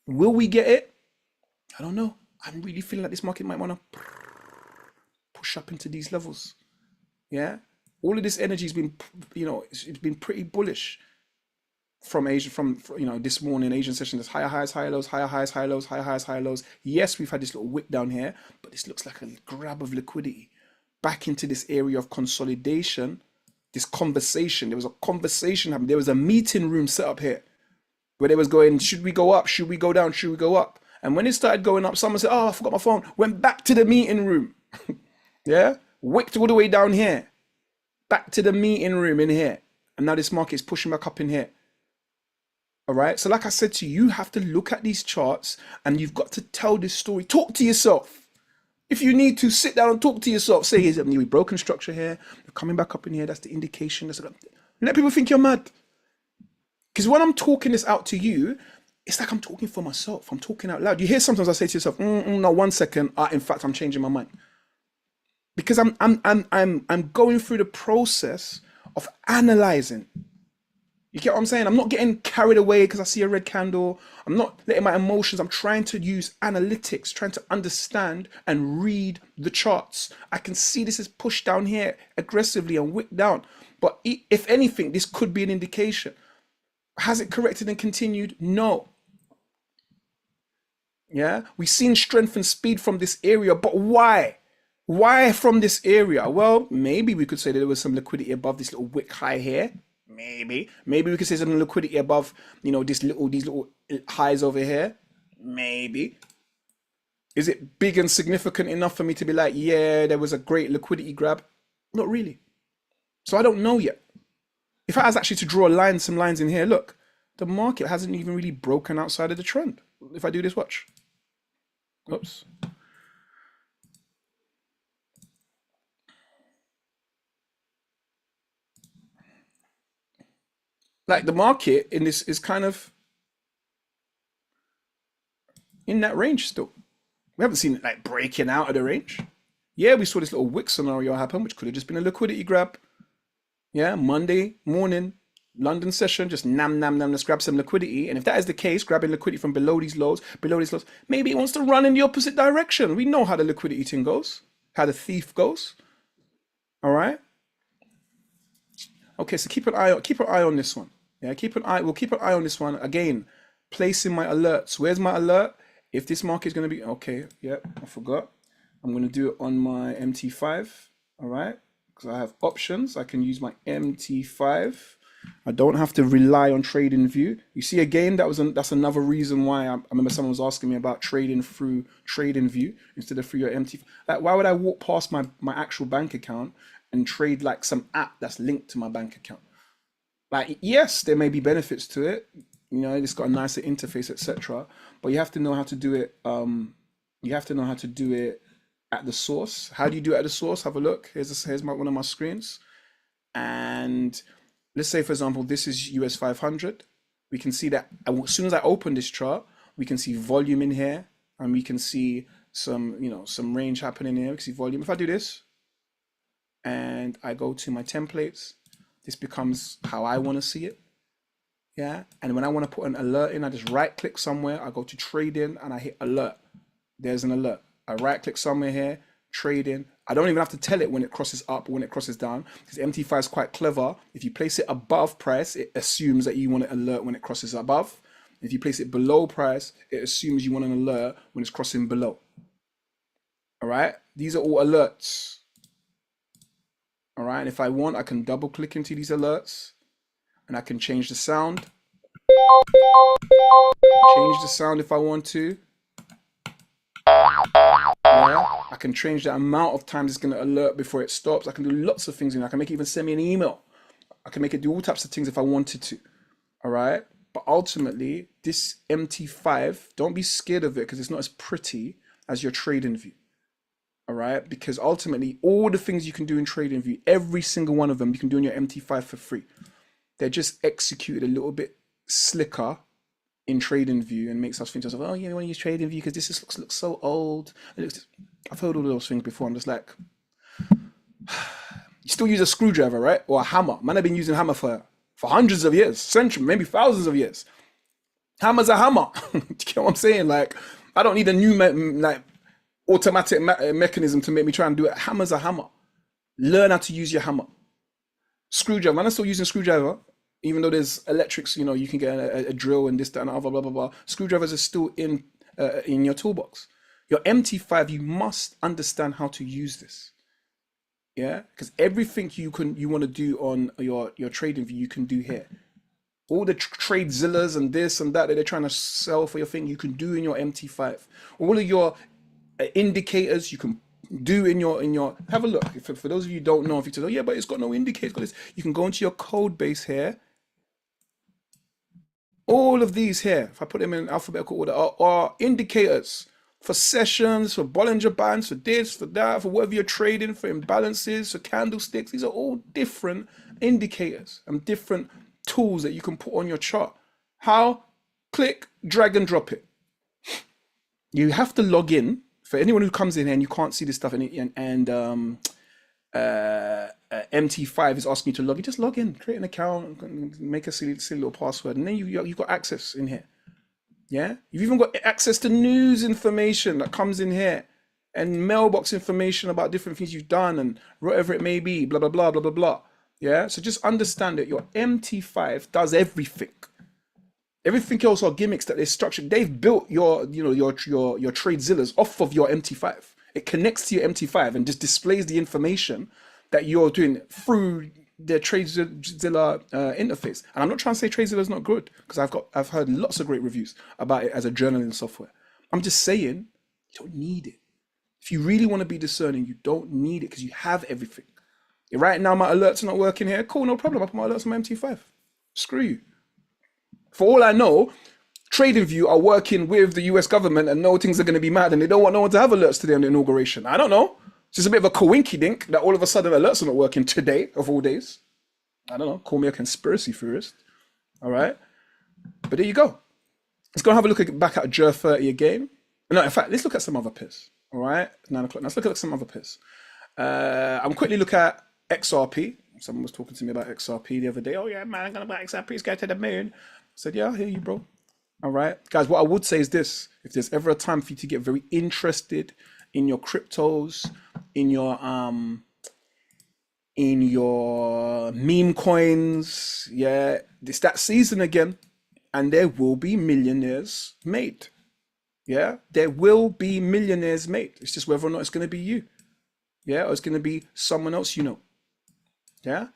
A: will we get it? I don't know. I'm really feeling like this market might want to push up into these levels. Yeah. All of this energy has been, it's been pretty bullish from Asia, this morning Asian session. There's higher highs, higher lows, higher highs, higher lows, higher highs, higher lows. Yes, we've had this little wick down here, but this looks like a grab of liquidity back into this area of consolidation. This conversation, there was a conversation happening. There was a meeting room set up here where they was going, should we go up? Should we go down? Should we go up? And when it started going up, someone said, oh, I forgot my phone. Went back to the meeting room. Yeah, wicked all the way down here. Back to the meeting room in here. And now this market is pushing back up in here. All right. So like I said to you, you have to look at these charts and you've got to tell this story. Talk to yourself. If you need to, sit down and talk to yourself. Say, is it broken structure here? They're coming back up in here. That's the indication. Let people think you're mad. Because when I'm talking this out to you, it's like I'm talking for myself. I'm talking out loud. You hear sometimes I say to yourself, no, 1 second. In fact, I'm changing my mind. Because I'm going through the process of analyzing. You get what I'm saying? I'm not getting carried away because I see a red candle. I'm not letting my emotions. I'm trying to use analytics, trying to understand and read the charts. I can see this is pushed down here aggressively and wicked down. But if anything, this could be an indication. Has it corrected and continued? No. Yeah, we've seen strength and speed from this area, but why? Why from this area? Well, maybe we could say that there was some liquidity above this little wick high here. Maybe we could say some liquidity above, these little highs over here. Maybe. Is it big and significant enough for me to be like, yeah, there was a great liquidity grab? Not really. So I don't know yet. If I was actually to draw some lines in here, look, the market hasn't even really broken outside of the trend. If I do this, watch. Oops. Like the market in this is kind of in that range still. We haven't seen it like breaking out of the range. Yeah, we saw this little wick scenario happen, which could have just been a liquidity grab. Yeah, Monday morning, London session, just let's grab some liquidity. And if that is the case, grabbing liquidity from below these lows, maybe it wants to run in the opposite direction. We know how the liquidity thing goes, how the thief goes. All right. Okay, so keep an eye on this one. Yeah, we'll keep an eye on this one. Again, placing my alerts. Where's my alert? If this market is going to be, okay, yep, I forgot. I'm going to do it on my MT5, all right? Because I have options. I can use my MT5. I don't have to rely on TradingView. You see, again, that's another reason why I remember someone was asking me about trading through TradingView instead of through your MT5. Like, why would I walk past my actual bank account and trade like some app that's linked to my bank account? Like, yes, there may be benefits to it. It's got a nicer interface, etc. But you have to know how to do it. You have to know how to do it at the source. How do you do it at the source? Have a look. Here's one of my screens. And let's say, for example, this is US 500. We can see that as soon as I open this chart, we can see volume in here, and we can see some range happening here. We can see volume. If I do this, and I go to my templates, this becomes how I want to see it. Yeah. And when I want to put an alert in, I just right click somewhere. I go to trading and I hit alert. There's an alert. I right click somewhere here, trading. I don't even have to tell it when it crosses up or when it crosses down, because MT5 is quite clever. If you place it above price, it assumes that you want an alert when it crosses above. If you place it below price, it assumes you want an alert when it's crossing below. All right. These are all alerts. All right, and if I want, I can double click into these alerts and I can change the sound. Change the sound if I want to. Yeah, I can change the amount of times it's going to alert before it stops. I can do lots of things. I can make it even send me an email. I can make it do all types of things if I wanted to. All right, but ultimately, this MT5, don't be scared of it because it's not as pretty as your TradingView. All right, because ultimately all the things you can do in TradingView, every single one of them you can do in your MT5 for free. They're just executed a little bit slicker in TradingView and makes us think to ourselves, oh yeah, we want to use TradingView because this looks so old. I've heard all those things before. I'm just like, you still use a screwdriver, right? Or a hammer. Man, I've been using hammer for hundreds of years, centuries, maybe thousands of years. Hammer's a hammer. Do you get what I'm saying? Like, I don't need a new automatic mechanism to make me try and do it. Hammer's a hammer. Learn how to use your hammer. Screwdriver. Man, I'm still using screwdriver Even though there's electrics, you can get a drill and this, that, and other, blah, blah, blah. Screwdrivers are still in your toolbox. Your MT5, you must understand how to use this. Yeah, because everything you want to do on your trading view, you can do here. All the tradezillas and this and that they're trying to sell for your thing, you can do in your MT5. All of your indicators you can do in your have a look. For those of you who don't know, if you say, oh yeah, but it's got no indicators, you can go into your code base here. All of these here, if I put them in alphabetical order, are indicators for sessions, for Bollinger Bands, for this, for that, for whatever you're trading, for imbalances, for candlesticks. These are all different indicators and different tools that you can put on your chart. How? Click, drag and drop it. You have to log in. For anyone who comes in here and you can't see this stuff, and MT5 is asking you to log in, just log in, create an account, make a silly little password, and then you've got access in here. Yeah, you've even got access to news information that comes in here, and mailbox information about different things you've done and whatever it may be, blah blah blah blah blah blah. Yeah, so just understand that your MT5 does everything. Everything else are gimmicks that they're structured. They've built your tradezillas off of your MT5. It connects to your MT5 and just displays the information that you're doing through the TradeZilla interface. And I'm not trying to say TradeZilla is not good, because I've heard lots of great reviews about it as a journaling software. I'm just saying you don't need it. If you really want to be discerning, you don't need it because you have everything. Right now my alerts are not working here. Cool, no problem. I put my alerts on my MT5. Screw you. For all I know, TradingView are working with the US government and know things are going to be mad and they don't want no one to have alerts today on the inauguration. I don't know. It's just a bit of a coinky-dink that all of a sudden alerts are not working today, of all days. I don't know. Call me a conspiracy theorist. All right. But there you go. Let's go have a look back at JER 30 again. No, in fact, let's look at some other pairs. All right. 9 o'clock. Let's look at some other pairs. I'm quickly look at XRP. Someone was talking to me about XRP the other day. Oh yeah, man, I'm going to buy XRP. Let's go to the moon. I said, yeah, I hear you, bro. All right, guys, what I would say is this: if there's ever a time for you to get very interested in your cryptos, in your meme coins, yeah, it's that season again, and there will be millionaires made. Yeah, there will be millionaires made. It's just whether or not it's going to be you, yeah, or it's going to be someone else you know. Yeah.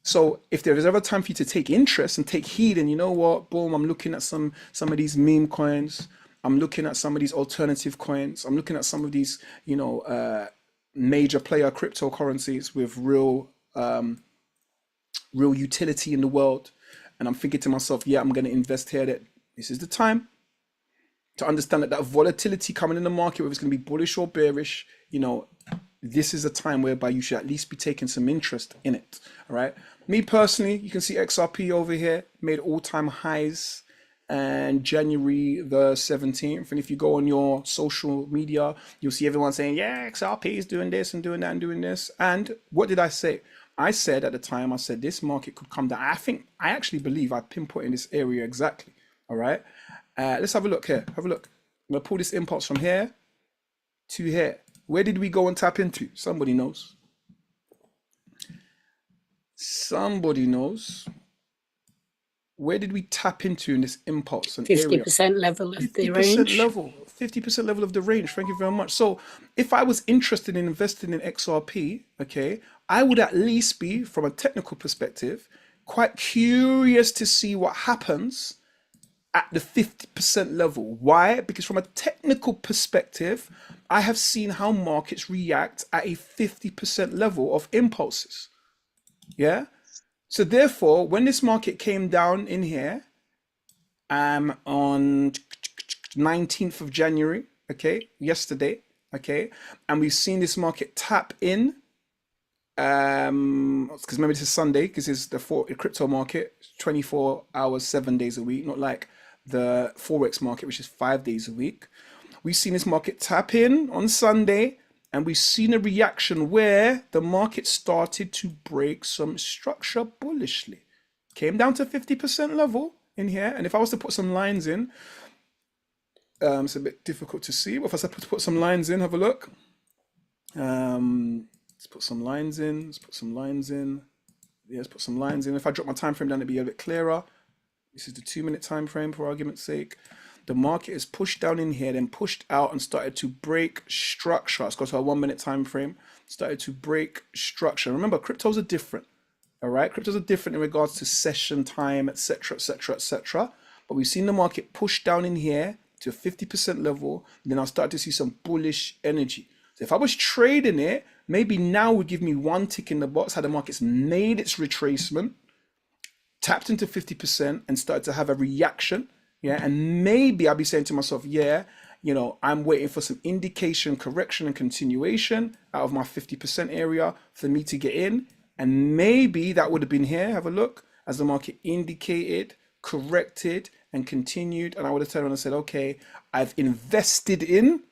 A: So if there is ever time for you to take interest and take heed, and you know what, boom, I'm looking at some of these meme coins, I'm looking at some of these alternative coins, I'm looking at some of these, major player cryptocurrencies with real utility in the world, and I'm thinking to myself, yeah, I'm going to invest here. That this is the time to understand that volatility coming in the market, whether it's going to be bullish or bearish, this is a time whereby you should at least be taking some interest in it. All right. Me personally, you can see XRP over here made all-time highs and January the 17th. And if you go on your social media, you'll see everyone saying, yeah, XRP is doing this and doing that and doing this. And what did I say? I said at the time, I said this market could come down. I actually believe I pinpointed this area exactly. All right. Let's have a look here. Have a look. I'm going to pull this impulse from here to here. Where did we go and tap into? Somebody knows. Somebody knows. Where did we tap into in this impulse?
B: 50% level of the range.
A: 50% level of the range. Thank you very much. So if I was interested in investing in XRP, okay, I would at least be, from a technical perspective, quite curious to see what happens at the 50% level. Why? Because from a technical perspective, I have seen how markets react at a 50% level of impulses. Yeah. So therefore, when this market came down in here, on 19th of January, okay, yesterday, okay, and we've seen this market tap in, because remember this is Sunday, because it's the crypto market, 24 hours, 7 days a week, not like the Forex market, which is 5 days a week. We've seen this market tap in on Sunday, and we've seen a reaction where the market started to break some structure bullishly. Came down to 50% level in here. And if I was to put some lines in, it's a bit difficult to see, but if I was to put some lines in, have a look. Let's put some lines in. Yeah, let's put some lines in. If I drop my time frame down, it'd be a bit clearer. This is the 2-minute time frame for argument's sake. The market is pushed down in here, then pushed out and started to break structure. Let's go to our 1-minute time frame. Started to break structure. Remember, cryptos are different. All right, cryptos are different in regards to session time, etc., etc., etc. But we've seen the market push down in here to a 50% level. Then I'll start to see some bullish energy. So if I was trading it, maybe now would give me one tick in the box, how the market's made its retracement, tapped into 50% and started to have a reaction. Yeah, and maybe I'll be saying to myself, yeah, you know, I'm waiting for some indication, correction, and continuation out of my 50% area for me to get in. And maybe that would have been here. Have a look as the market indicated, corrected, and continued. And I would have turned around and said, okay, I've invested in,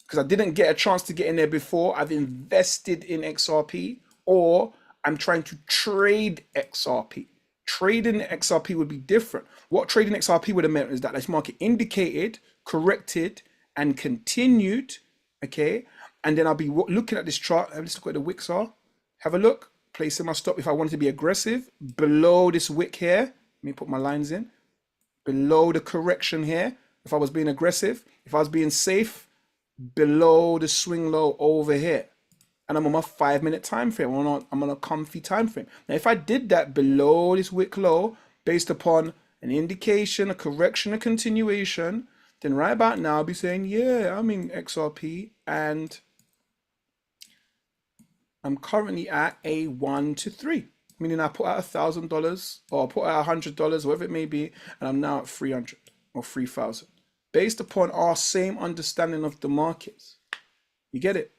A: because I didn't get a chance to get in there before. I've invested in XRP, or I'm trying to trade XRP. Trading XRP would be different. What trading XRP would have meant is that this market indicated, corrected, and continued. Okay, and then I'll be looking at this chart. Let's look at the wicks are. Have a look. Placing my stop if I wanted to be aggressive below this wick here. Let me put my lines in. Below the correction here. If I was being aggressive, if I was being safe, below the swing low over here. And I'm on my 5-minute time frame. I'm on a comfy time frame. Now, if I did that below this wick low, based upon an indication, a correction, a continuation, then right about now I'll be saying, yeah, I'm in XRP and I'm currently at a 1 to 3, meaning I put out $1,000 or put out $100, whatever it may be, and I'm now at 300 or 3,000, based upon our same understanding of the markets. You get it?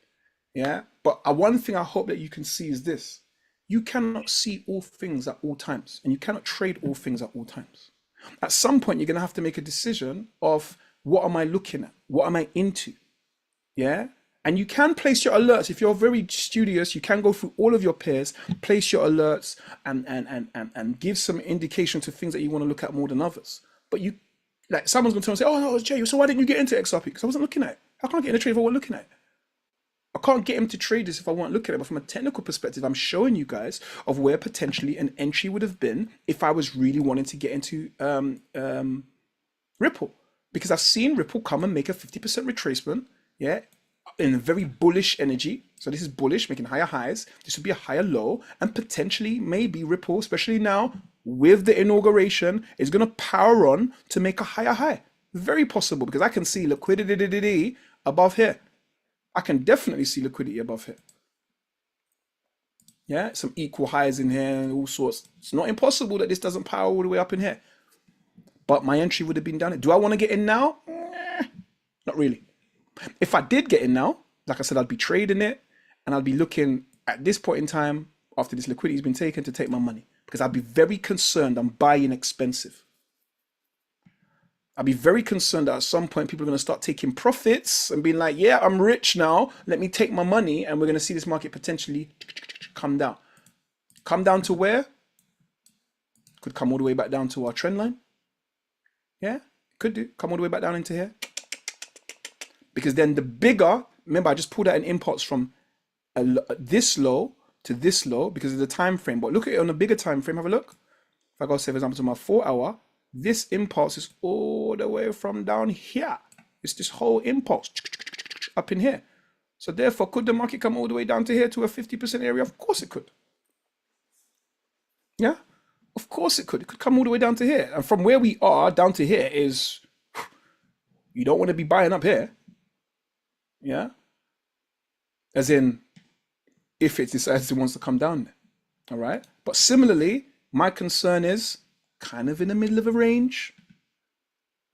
A: Yeah. But one thing I hope that you can see is this: you cannot see all things at all times, and you cannot trade all things at all times. At some point, you're going to have to make a decision of what am I looking at? What am I into? Yeah. And you can place your alerts. If you're very studious, you can go through all of your pairs, place your alerts and give some indication to things that you want to look at more than others. But you, like, someone's going to turn and say, oh, no, Jay, so why didn't you get into XRP? Because I wasn't looking at it. How can I get in a trade if I wasn't looking at it? I can't get him to trade this if I weren't looking at it. But from a technical perspective, I'm showing you guys of where potentially an entry would have been if I was really wanting to get into Ripple. Because I've seen Ripple come and make a 50% retracement, yeah, in a very bullish energy. So this is bullish, making higher highs. This would be a higher low, and potentially maybe Ripple, especially now with the inauguration, is going to power on to make a higher high. Very possible, because I can see liquidity above here. I can definitely see liquidity above here. Yeah, some equal highs in here and all sorts. It's not impossible that this doesn't power all the way up in here. But my entry would have been down here. Do I want to get in now? Not really. If I did get in now, like I said, I'd be trading it and I'd be looking at this point in time after this liquidity has been taken to take my money, because I'd be very concerned I'm buying expensive. I'd be very concerned that at some point people are going to start taking profits and being like, yeah, I'm rich now, let me take my money, and we're going to see this market potentially come down. Come down to where? Could come all the way back down to our trend line. Yeah, could do. Come all the way back down into here. Because then the bigger, remember I just pulled out an impulse from this low to this low because of the time frame. But look at it on a bigger time frame. Have a look. If I go, say, for example, to my 4-hour, this impulse is all the way from down here. It's this whole impulse up in here. So therefore, could the market come all the way down to here to a 50% area? Of course it could. Yeah, of course it could. It could come all the way down to here. And from where we are down to here is, you don't want to be buying up here. Yeah. As in, if it decides it wants to come down there. All right. But similarly, my concern is kind of in the middle of a range.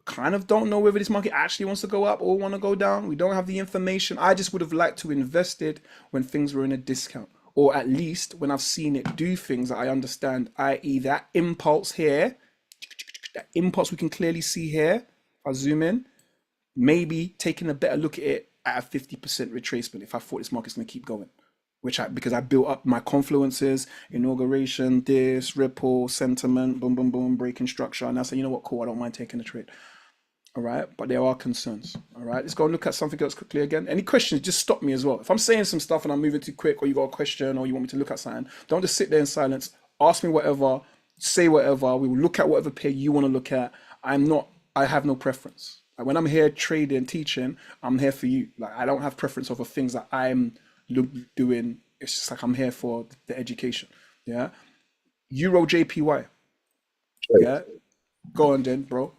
A: Kind of don't know whether this market actually wants to go up or want to go down. We don't have the information. I just would have liked to invest it when things were in a discount, or at least when I've seen it do things that I understand, i.e. that impulse here, that impulse we can clearly see here. If I zoom in, maybe taking a better look at it at a 50% retracement if I thought this market's going to keep going. Because I built up my confluences, inauguration, this, Ripple, sentiment, boom, boom, boom, breaking structure. And I said, you know what, cool, I don't mind taking a trade. All right, but there are concerns. All right, let's go and look at something else quickly again. Any questions, just stop me as well. If I'm saying some stuff and I'm moving too quick, or you got a question, or you want me to look at something, don't just sit there in silence. ask me whatever, say whatever. We will look at whatever pair you want to look at. I have no preference. Like when I'm here trading, teaching, I'm here for you. Like I don't have preference over things that I'm doing. It's just like I'm here for the education. Yeah. Euro JPY. Yeah. Go on then, bro.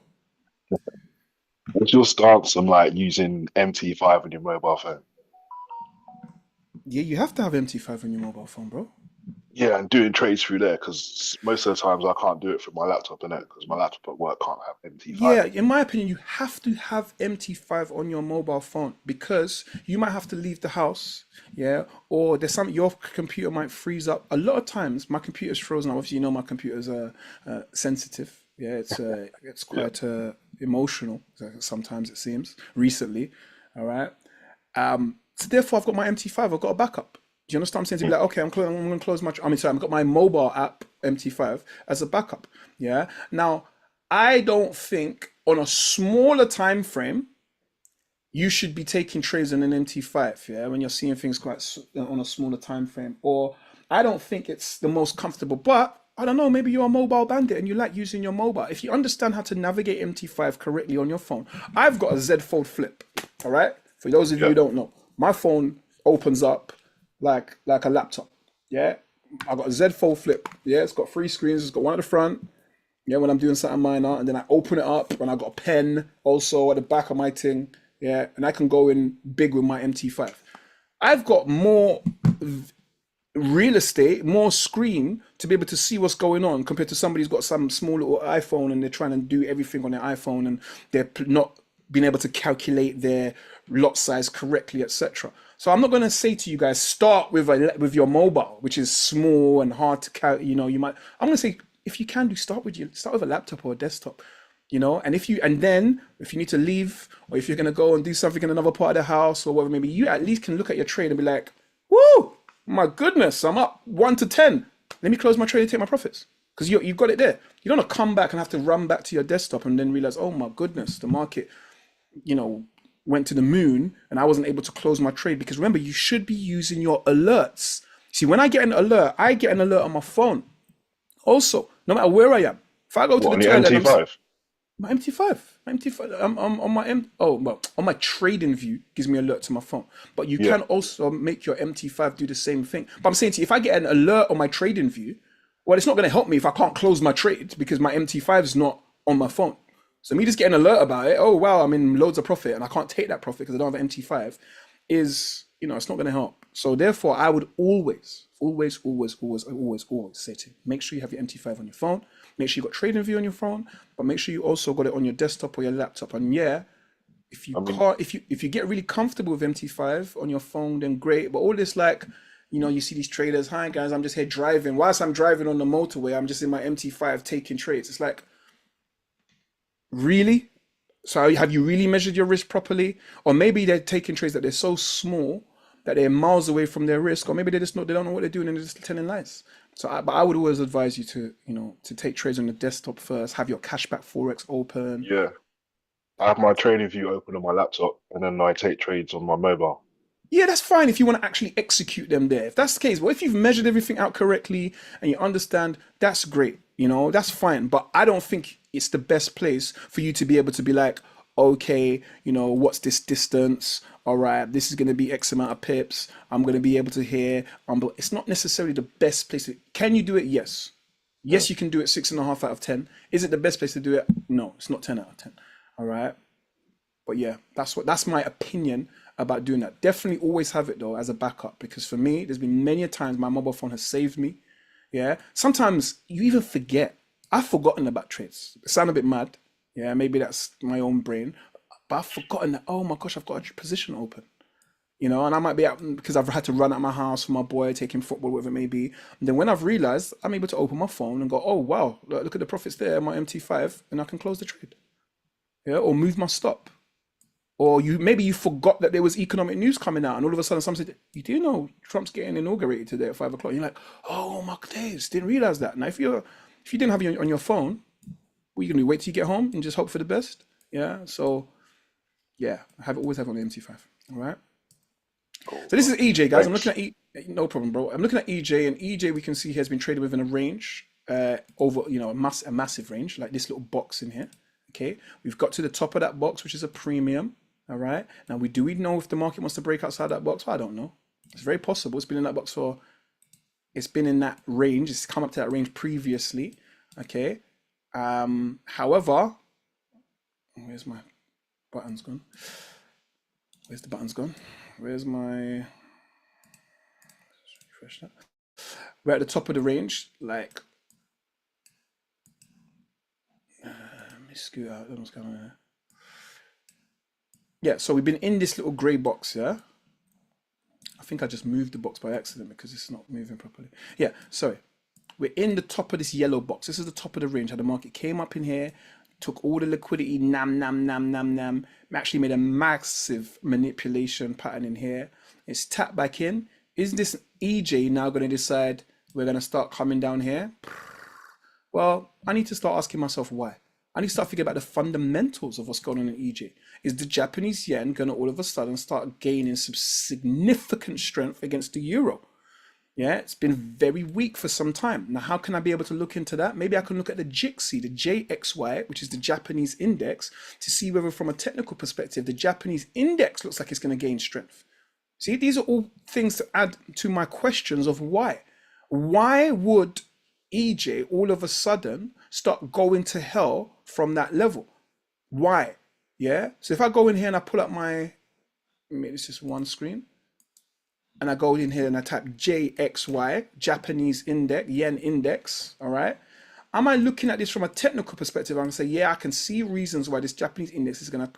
C: What's your stance on like using MT5 on your mobile phone?
A: Yeah, you have to have MT5 on your mobile phone, bro.
C: Yeah, and doing trades through there because most of the times I can't do it through my laptop, innit? Because my laptop at work can't have MT5.
A: Yeah, in my opinion, you have to have MT5 on your mobile phone because you might have to leave the house, yeah, or there's some your computer might freeze up. A lot of times, my computer's frozen. Obviously, you know my computer's sensitive. Yeah, it's
C: Yeah.
A: quite emotional. Sometimes it seems recently. All right. So therefore, I've got my MT5. I've got a backup. Do you understand what I'm saying? To be like, okay, I'm going to close my. I mean, sorry, I've got my mobile app MT5 as a backup. Yeah. Now, I don't think on a smaller time frame you should be taking trades on an MT5. Yeah, when you're seeing things quite on a smaller time frame, or I don't think it's the most comfortable. But I don't know. Maybe you're a mobile bandit and you like using your mobile. If you understand how to navigate MT5 correctly on your phone, I've got a Z Fold Flip. All right. For those of you
C: Yeah.
A: who don't know, my phone opens up like a laptop. Yeah, I got a Z Fold Flip. Yeah, it's got three screens. It's got one at the front. Yeah, when I'm doing something minor, and then I open it up, and I got a pen also at the back of my thing. Yeah, and I can go in big with my MT5. I've got more real estate, more screen to be able to see what's going on compared to somebody who's got some small little iPhone and they're trying to do everything on their iPhone and they're not being able to calculate their lot size correctly, etc. So I'm not going to say to you guys start with your mobile, which is small and hard to count. You know, you might. I'm going to say if you can do start with a laptop or a desktop. You know, and if you need to leave or if you're going to go and do something in another part of the house or whatever, maybe you at least can look at your trade and be like, woo, my goodness, I'm up 1 to 10. Let me close my trade and take my profits. Because you've got it there. You don't want to come back and have to run back to your desktop and then realize, oh my goodness, the market, you know, went to the moon and I wasn't able to close my trade. Because remember, you should be using your alerts. See, when I get an alert, I get an alert on my phone. Also, no matter where I am, if I go to
C: What,
A: the
C: on your
A: toilet,
C: MT5?
A: my MT5, I'm on my on my trading view gives me alert to my phone. But you
C: Yeah.
A: can also make your MT5 do the same thing. But I'm saying to you, if I get an alert on my trading view, well, it's not going to help me if I can't close my trade because my MT5 is not on my phone. So me just getting an alert about it, oh wow, I'm in loads of profit and I can't take that profit because I don't have an MT5, is, you know, it's not going to help. So therefore, I would always say to you, make sure you have your MT5 on your phone, make sure you got trading view on your phone, but make sure you also got it on your desktop or your laptop. And yeah, if you
C: I mean,
A: can't, if you get really comfortable with MT5 on your phone, then great. But all this like, you know, you see these traders, hi guys, I'm just here driving. Whilst I'm driving on the motorway, I'm just in my MT5 taking trades. It's like, really? So have you really measured your risk properly? Or maybe they're taking trades that they're so small that they're miles away from their risk, or maybe they don't know what they're doing and they're just telling lies. But I would always advise you to, you know, to take trades on the desktop first, have your cashback forex open.
C: yeah. I have my trading view open on my laptop and then I take trades on my mobile.
A: Yeah, that's fine if you want to actually execute them there. If that's the case, well, if you've measured everything out correctly and you understand, that's great. You know, that's fine. But I don't think it's the best place for you to be able to be like, okay, you know, what's this distance? All right, this is going to be X amount of pips. I'm going to be able to hear. But it's not necessarily the best place. Can you do it? Yes.
C: Yeah.
A: Yes, you can do it 6.5 out of 10. Is it the best place to do it? No, it's not 10 out of 10. All right. But yeah, that's my opinion about doing that. Definitely always have it though as a backup because for me, there's been many a times my mobile phone has saved me. Yeah. Sometimes you even forget. I've forgotten about trades. It sound a bit mad. Yeah, maybe that's my own brain. But I've forgotten that, oh my gosh, I've got a position open. You know, and I might be out because I've had to run out my house for my boy, taking football, whatever it may be. And then when I've realized, I'm able to open my phone and go, oh wow, look at the profits there, my MT5, and I can close the trade. Yeah, or move my stop. Or maybe you forgot that there was economic news coming out, and all of a sudden someone said, "You do know Trump's getting inaugurated today at 5 o'clock." You're like, "Oh my days, didn't realize that." Now, if you didn't have it on your phone, what are you gonna do? Wait till you get home and just hope for the best? Yeah. So yeah, always have it on the MT5. All right.
C: Cool.
A: So this is EJ, guys. I'm
C: Thanks.
A: looking at No problem, bro. I'm looking at EJ, and EJ we can see has been traded within a range, over, a massive range, like this little box in here. Okay, we've got to the top of that box, which is a premium. All right. Now do we know if the market wants to break outside that box? I don't know. It's very possible. It's been in that box for. It's been in that range. It's come up to that range previously. Okay. However, where's my buttons gone? Where's the buttons gone? Where's my? Refresh that. We're at the top of the range, like. Let me scoot out. I don't know what's going on there. Yeah, so we've been in this little grey box, yeah? I think I just moved the box by accident because it's not moving properly. Yeah, sorry. We're in the top of this yellow box. This is the top of the range. How the market came up in here, took all the liquidity, nam. Actually made a massive manipulation pattern in here. It's tapped back in. Is this EJ now going to decide we're going to start coming down here? Well, I need to start asking myself why. I need to start thinking about the fundamentals of what's going on in EJ. Is the Japanese yen going to all of a sudden start gaining some significant strength against the euro? Yeah, it's been very weak for some time. Now, how can I be able to look into that? Maybe I can look at the JIXI, the JXY, which is the Japanese index, to see whether from a technical perspective, the Japanese index looks like it's going to gain strength. See, these are all things to add to my questions of why. Why would EJ all of a sudden start going to hell from that level? Why? Yeah. So if I go in here and I pull up my, maybe it's just one screen, and I go in here and I type JXY, Japanese index, yen index, all right? Am I looking at this from a technical perspective? I'm gonna say, yeah, I can see reasons why this Japanese index is gonna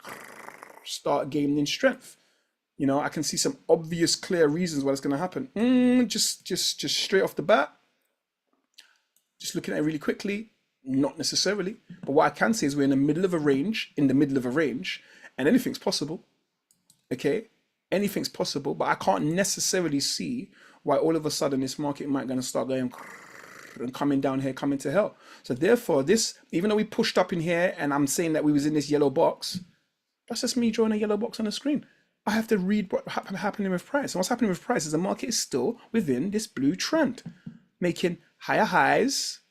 A: start gaining strength. I can see some obvious, clear reasons why it's gonna happen. Just straight off the bat, just looking at it really quickly, not necessarily. But what I can say is we're in the middle of a range, and anything's possible. Okay, anything's possible, but I can't necessarily see why all of a sudden this market might gonna start going and coming down here, coming to hell. So therefore, this, even though we pushed up in here, and I'm saying that we was in this yellow box, that's just me drawing a yellow box on the screen. I have to read what's happening with price. And what's happening with price is the market is still within this blue trend, making higher highs.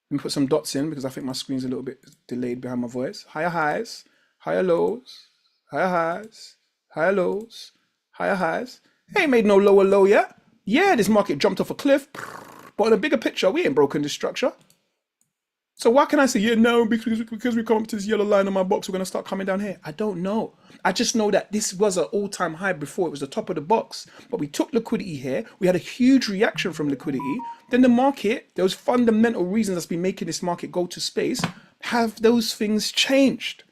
A: Let me put some dots in because I think my screen's a little bit delayed behind my voice. Higher highs, higher lows, higher highs, higher lows, higher highs. Ain't made no lower low yet. Yeah, this market jumped off a cliff, but in a bigger picture, we ain't broken this structure. So why can I say, yeah, no, because we come up to this yellow line on my box, we're going to start coming down here? I don't know. I just know that this was an all-time high before. It was the top of the box. But we took liquidity here. We had a huge reaction from liquidity. Then the market, those fundamental reasons that's been making this market go to space, have those things changed?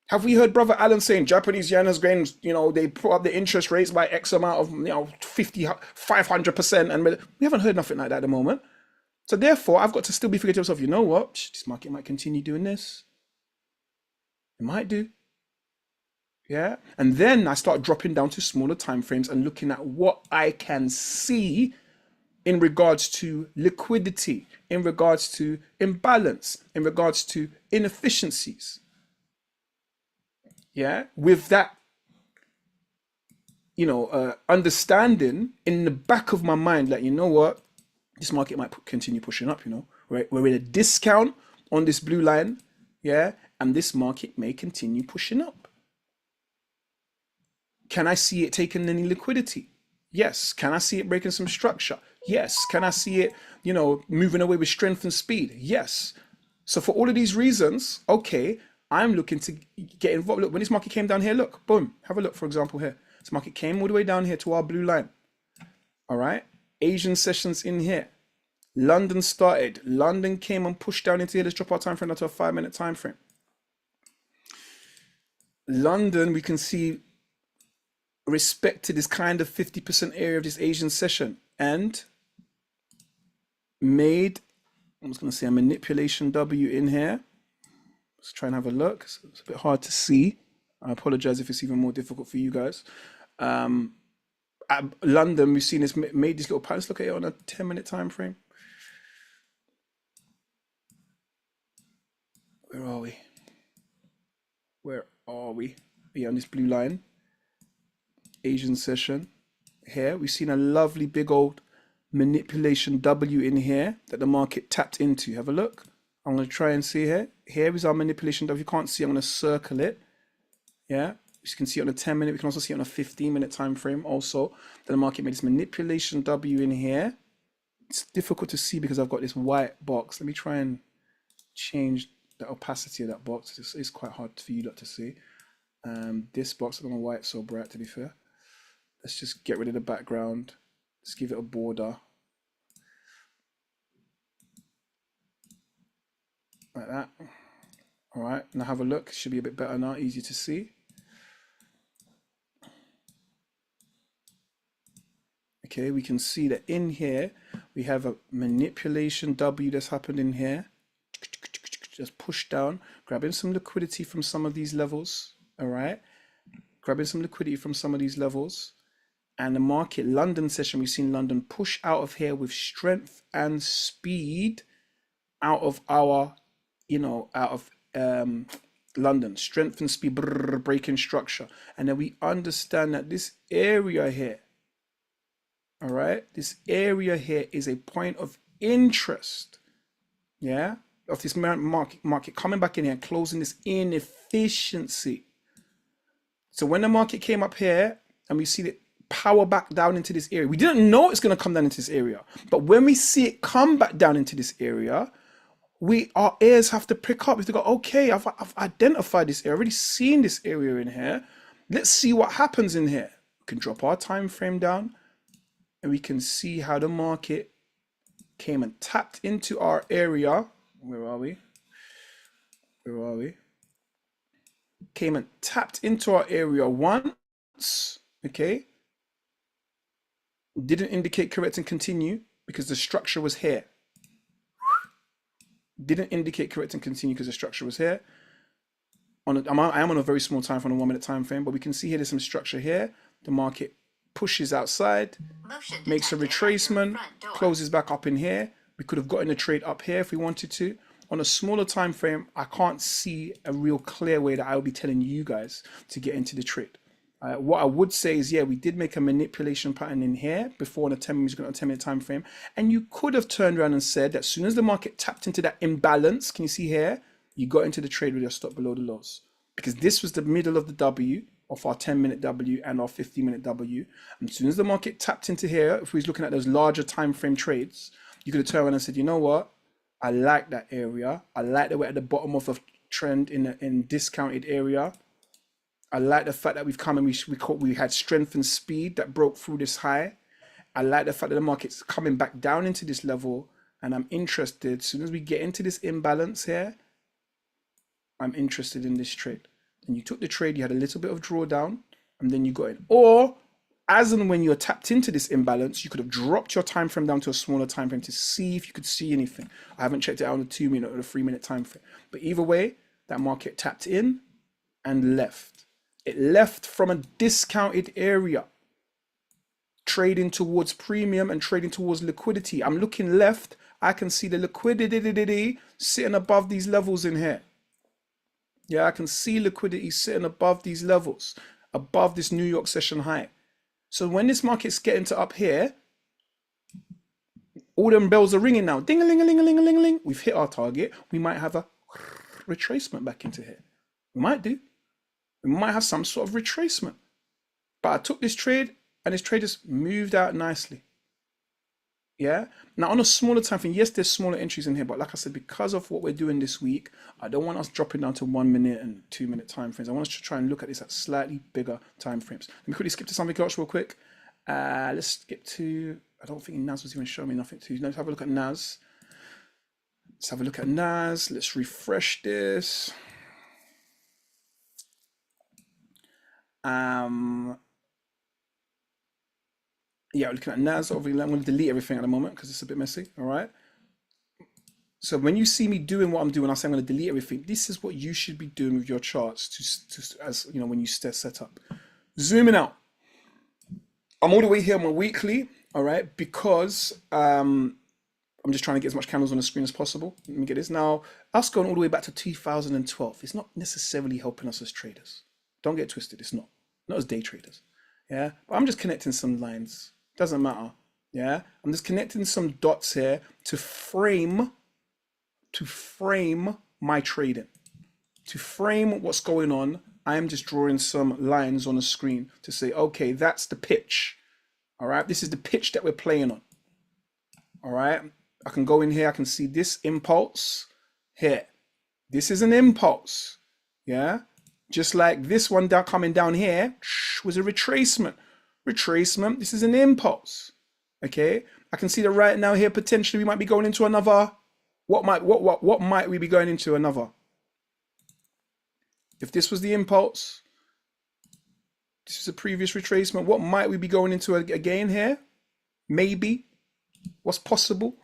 A: Have we heard Brother Alan saying Japanese yen has gained, they put up the interest rates by X amount of, 50, 500%, and we haven't heard nothing like that at the moment. So therefore, I've got to still be thinking to myself, you know what? This market might continue doing this. It might do. Yeah. And then I start dropping down to smaller time frames and looking at what I can see in regards to liquidity, in regards to imbalance, in regards to inefficiencies. Yeah. With that, understanding in the back of my mind, like, you know what? This market might continue pushing up, right? We're in a discount on this blue line, yeah? And this market may continue pushing up. Can I see it taking any liquidity? Yes. Can I see it breaking some structure? Yes. Can I see it, moving away with strength and speed? Yes. So for all of these reasons, okay, I'm looking to get involved. Look, when this market came down here, look, boom, have a look, for example, here. This market came all the way down here to our blue line, all right? Asian sessions in here. London started. London came and pushed down into here. Let's drop our time frame down to a 5-minute time frame. London, we can see, respected this kind of 50% area of this Asian session and made, I'm just going to say a manipulation W in here. Let's try and have a look. It's a bit hard to see. I apologize if it's even more difficult for you guys. At London, we've seen this, made this little pattern. Let's look at it on a 10-minute time frame. Where are we? Where are we? Yeah, on this blue line. Asian session. here. We've seen a lovely big old manipulation W in here that the market tapped into. Have a look. I'm going to try and see here. Here is our manipulation W. If you can't see, I'm going to circle it. Yeah. You can see it on a 10-minute. We can also see it on a 15-minute time frame also. That the market made this manipulation W in here. It's difficult to see because I've got this white box. Let me try and change the opacity of that box. It's quite hard for you lot to see. This box, I don't know why it's so bright, to be fair. Let's just get rid of the background. Let's give it a border. Like that. All right, now have a look. Should be a bit better now, easy to see. Okay, we can see that in here, we have a manipulation W that's happened in here. Just push down, grabbing some liquidity from some of these levels. All right, grabbing some liquidity from some of these levels. And the market, London session, we've seen London push out of here with strength and speed out of our, out of London. Strength and speed, breaking structure. And then we understand that this area here, all right, this area here is a point of interest, yeah, of this market coming back in here, closing this inefficiency. So when the market came up here and we see the power back down into this area, we didn't know it's going to come down into this area, but when we see it come back down into this area, our ears have to pick up. We have to go, okay, I've identified this area, I've already seen this area in here. Let's see what happens in here. We can drop our time frame down and we can see how the market came and tapped into our area. Where are we? Where are we? Came and tapped into our area once, okay? Didn't indicate correct and continue because the structure was here. Didn't indicate correct and continue because the structure was here. I am on a very small time frame, on a 1-minute time frame, but we can see here there's some structure here. The market pushes outside, makes a retracement, closes back up in here. We could have gotten a trade up here if we wanted to. On a smaller time frame, I can't see a real clear way that I will be telling you guys to get into the trade. What I would say is, yeah, we did make a manipulation pattern in here before on a 10-minute time frame, and you could have turned around and said that as soon as the market tapped into that imbalance, can you see here, you got into the trade with your stop below the lows, because this was the middle of the W of our 10-minute W and our 15-minute W. And as soon as the market tapped into here, if we was looking at those larger time frame trades, you could have turned around and said, you know what, I like that area. I like that we're at the bottom of a trend in discounted area. I like the fact that we've come and we had strength and speed that broke through this high. I like the fact that the market's coming back down into this level, and I'm interested, as soon as we get into this imbalance here, I'm interested in this trade. And you took the trade, you had a little bit of drawdown, and then you got in. Or, as and when you're tapped into this imbalance, you could have dropped your time frame down to a smaller time frame to see if you could see anything. I haven't checked it out on the 2-minute or the 3-minute time frame. But either way, that market tapped in and left. It left from a discounted area, trading towards premium and trading towards liquidity. I'm looking left. I can see the liquidity sitting above these levels in here. Yeah, I can see liquidity sitting above these levels, above this New York session high. So when this market's getting to up here, all them bells are ringing now. Ding-a-ling-a-ling-a-ling-a-ling. We've hit our target. We might have a retracement back into here. We might do. We might have some sort of retracement. But I took this trade and this trade just moved out nicely. Yeah. Now on a smaller time frame, yes, there's smaller entries in here, but like I said, because of what we're doing this week, I don't want us dropping down to 1-minute and 2-minute time frames. I want us to try and look at this at slightly bigger time frames. Let me quickly skip to something else real quick. Let's skip to, I don't think NAS was even showing me nothing to. Let's have a look at NAS. Let's have a look at NAS. Let's refresh this. Yeah, we're looking at NAS. Obviously, I'm going to delete everything at the moment because it's a bit messy. All right. So when you see me doing what I'm doing, I say I'm going to delete everything. This is what you should be doing with your charts to as you know, when you set up. Zooming out. I'm all the way here on my weekly. All right, because I'm just trying to get as much candles on the screen as possible. Let me get this now. Us going all the way back to 2012. It's not necessarily helping us as traders. Don't get twisted. It's not as day traders. Yeah, but I'm just connecting some lines. Doesn't matter. Yeah, I'm just connecting some dots here to frame my trading, to frame what's going on. I am just drawing some lines on the screen to say, okay, that's the pitch. All right, this is the pitch that we're playing on. All right, I can go in here, I can see this impulse here. This is an impulse. Yeah, just like this one down coming down here was a retracement. Retracement, this is an impulse. Okay, I can see that right now here potentially we might be going into another. What might we be going into another? If this was the impulse, this is a previous retracement. What might we be going into again here? Maybe. What's possible?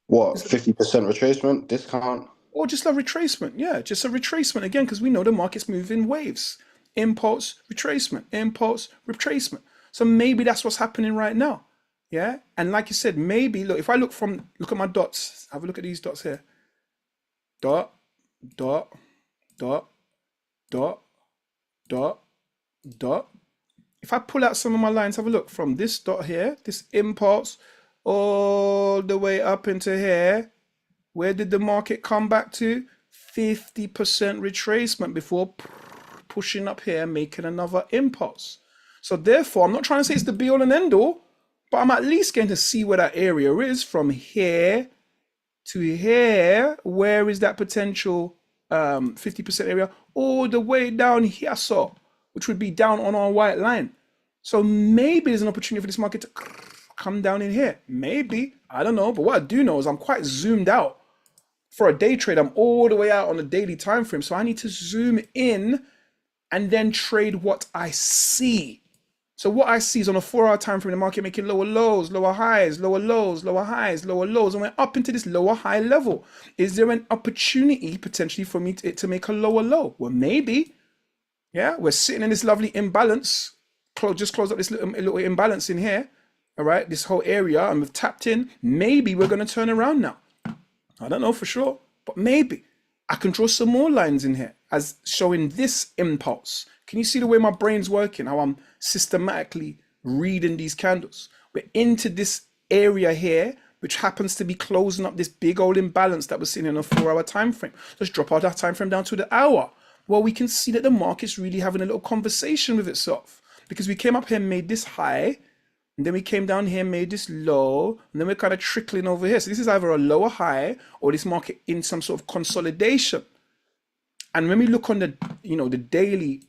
D: What, 50% retracement discount?
A: Or just a retracement. Yeah, just a retracement again, because we know the market's moving waves. Impulse, retracement, impulse, retracement. So maybe that's what's happening right now. Yeah. And like you said, maybe look, if I look at my dots, have a look at these dots here. Dot, dot, dot, dot, dot, dot. If I pull out some of my lines, have a look from this dot here, this impulse, all the way up into here. Where did the market come back to? 50% retracement before pushing up here, making another impulse. So therefore, I'm not trying to say it's the be all and end all, but I'm at least going to see where that area is from here to here. Where is that potential 50% area? All the way down here, so which would be down on our white line. So maybe there's an opportunity for this market to come down in here. Maybe, I don't know. But what I do know is I'm quite zoomed out. For a day trade, I'm all the way out on the daily time frame. So I need to zoom in and then trade what I see. So what I see is on a 4-hour time frame, the market making lower lows, lower highs, lower lows, lower highs, lower lows, and we're up into this lower high level. Is there an opportunity potentially for me to make a lower low? Well, maybe. Yeah, we're sitting in this lovely imbalance. Just close up this little imbalance in here. All right, this whole area, and we've tapped in. Maybe we're going to turn around now. I don't know for sure, but maybe. I can draw some more lines in here as showing this impulse. Can you see the way my brain's working, how I'm systematically reading these candles? We're into this area here, which happens to be closing up this big old imbalance that we're seeing in a 4-hour time frame. Let's drop out that time frame down to the hour. Well, we can see that the market's really having a little conversation with itself, because we came up here and made this high, and then we came down here, made this low, and then we're kind of trickling over here. So this is either a lower high or this market in some sort of consolidation. And when we look on the, the daily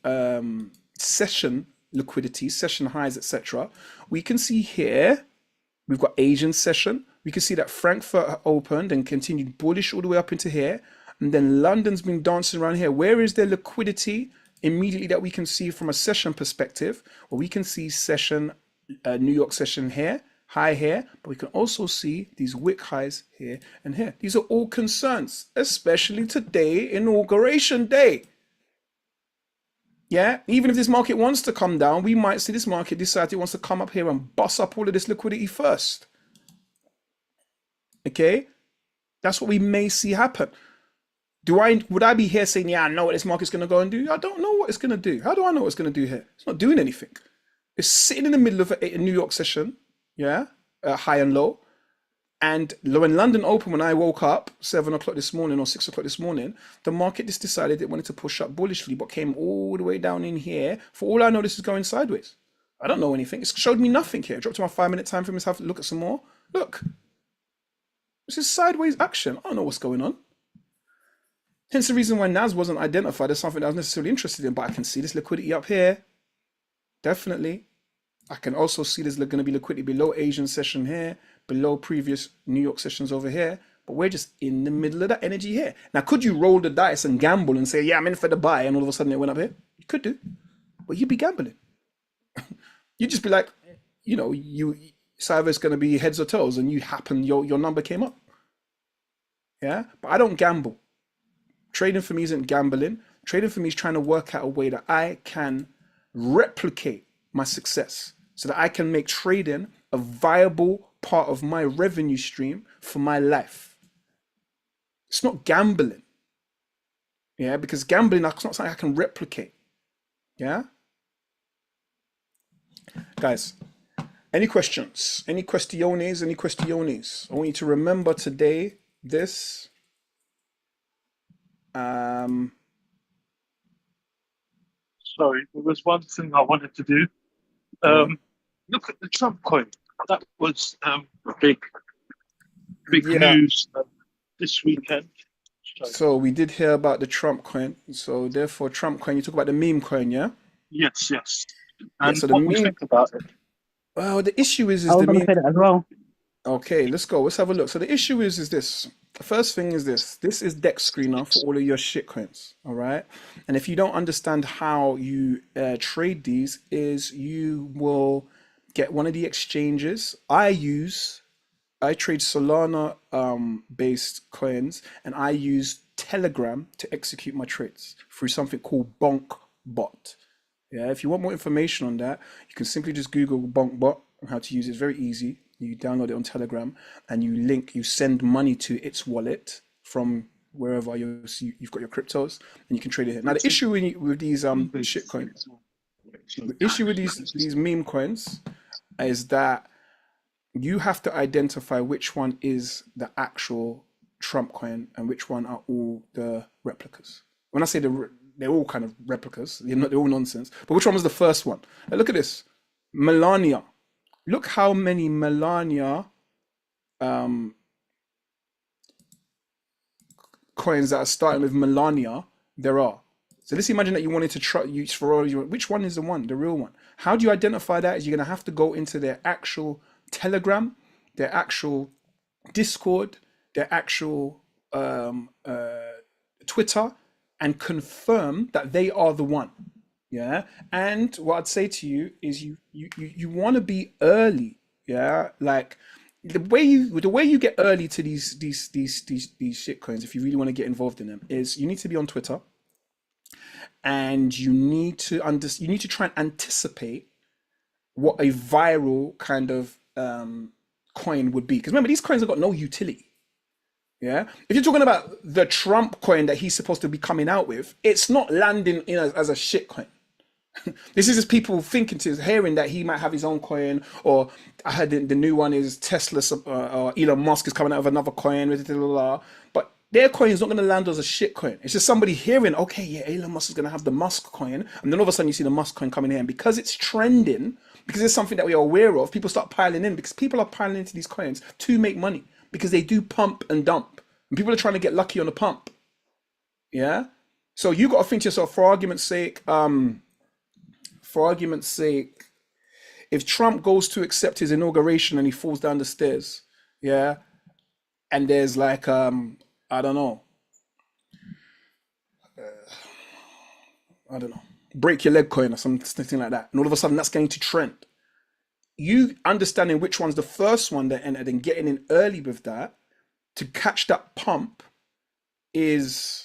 A: session liquidity, session highs, etc., we can see here, we've got Asian session. We can see that Frankfurt opened and continued bullish all the way up into here. And then London's been dancing around here. Where is their liquidity immediately that we can see from a session perspective? Well, we can see session, New York session here, high here, but we can also see these wick highs here and here. These are all concerns, especially today, inauguration day. Yeah, even if this market wants to come down, we might see this market decide it wants to come up here and bust up all of this liquidity first. Okay, that's what we may see happen. Would I be here saying, yeah, I know what this market's going to go and do? I don't know what it's going to do. How do I know what it's going to do here? It's not doing anything. It's sitting in the middle of a New York session, yeah, high and low. And when London opened, when I woke up 7 o'clock this morning or 6 o'clock this morning, the market just decided it wanted to push up bullishly, but came all the way down in here. For all I know, this is going sideways. I don't know anything. It showed me nothing here. Dropped to my 5-minute time frame. Let's have a look at some more. Look, this is sideways action. I don't know what's going on. Hence the reason why NAS wasn't identified as something I was necessarily interested in, but I can see this liquidity up here. Definitely. I can also see there's going to be liquidity below Asian session here, below previous New York sessions over here, but we're just in the middle of that energy here. Now, could you roll the dice and gamble and say, yeah, I'm in for the buy, and all of a sudden it went up here? You could do, but you'd be gambling. You'd just be like, it's either it's going to be heads or tails, and your number came up. Yeah, but I don't gamble. Trading for me isn't gambling. Trading for me is trying to work out a way that I can replicate my success so that I can make trading a viable part of my revenue stream for my life. It's not gambling. Yeah, because gambling, that's not something I can replicate. Yeah. Guys, any questions? Any questiones? Any questiones? I want you to remember today this.
E: Sorry, there was one thing I wanted to do.
A: Go on.
E: Look at the Trump coin. That was big
A: Yeah.
E: news this weekend.
A: So we did hear about the Trump coin. So therefore, Trump coin. You talk about the meme coin, yeah?
E: Yes.
A: Yeah.
E: And
A: So the
E: what we
A: meme.
E: think about it.
A: Well, the issue is
B: I was
A: the
B: going to
A: meme.
B: say that as well.
A: Okay, let's go. Let's have a look. So the issue is this. The first thing is this. This is Dex Screener for all of your shit coins. All right. And if you don't understand how you trade these, is you will get one of the exchanges. I trade Solana based coins, and I use Telegram to execute my trades through something called BonkBot. Yeah, if you want more information on that, you can simply just Google BonkBot and how to use it. It's very easy. You download it on Telegram and you send money to its wallet from wherever you've got your cryptos, and you can trade it here. Now the issue with these shit coins, the issue with these meme coins is that you have to identify which one is the actual Trump coin and which one are all the replicas. When I say they're all kind of replicas, they're all nonsense. But which one was the first one? Now look at this, Melania. Look how many Melania coins that are starting with Melania there are. So let's imagine that you wanted to use Ferrari. Which one is the one, the real one? How do you identify that? Is you're going to have to go into their actual Telegram, their actual Discord, their actual Twitter, and confirm that they are the one. Yeah. And what I'd say to you is you want to be early. Yeah. Like the way you get early to these shit coins, if you really want to get involved in them, is you need to be on Twitter, and you need to try and anticipate what a viral kind of coin would be. Because remember, these coins have got no utility. Yeah. If you're talking about the Trump coin that he's supposed to be coming out with, it's not landing in as a shit coin. This is just people hearing that he might have his own coin, or I heard the new one is Tesla, or Elon Musk is coming out with another coin, blah, blah, blah. But their coin is not going to land as a shit coin. It's just somebody hearing, okay, yeah, Elon Musk is going to have the Musk coin, and then all of a sudden you see the Musk coin coming in, and because it's trending, because it's something that we are aware of, people start piling in, because people are piling into these coins to make money, because they do pump and dump, and people are trying to get lucky on the pump. Yeah. So you got to think to yourself, for argument's sake, if Trump goes to accept his inauguration and he falls down the stairs, yeah, and there's like I don't know, break your leg coin or something like that, and all of a sudden that's going to trend. You understanding which one's the first one that entered and getting in early with that to catch that pump is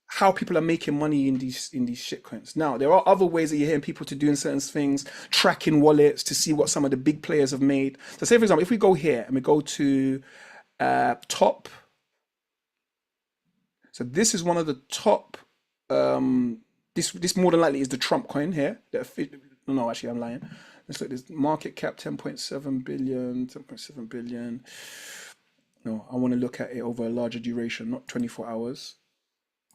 A: how people are making money in these shit coins. Now, there are other ways that you're hearing people to doing certain things, tracking wallets to see what some of the big players have made. So say, for example, if we go here and we go to top. So this is one of the top, this more than likely is the Trump coin here. No, actually, I'm lying. Let's look, this market cap 10.7 billion. No, I want to look at it over a larger duration, not 24 hours.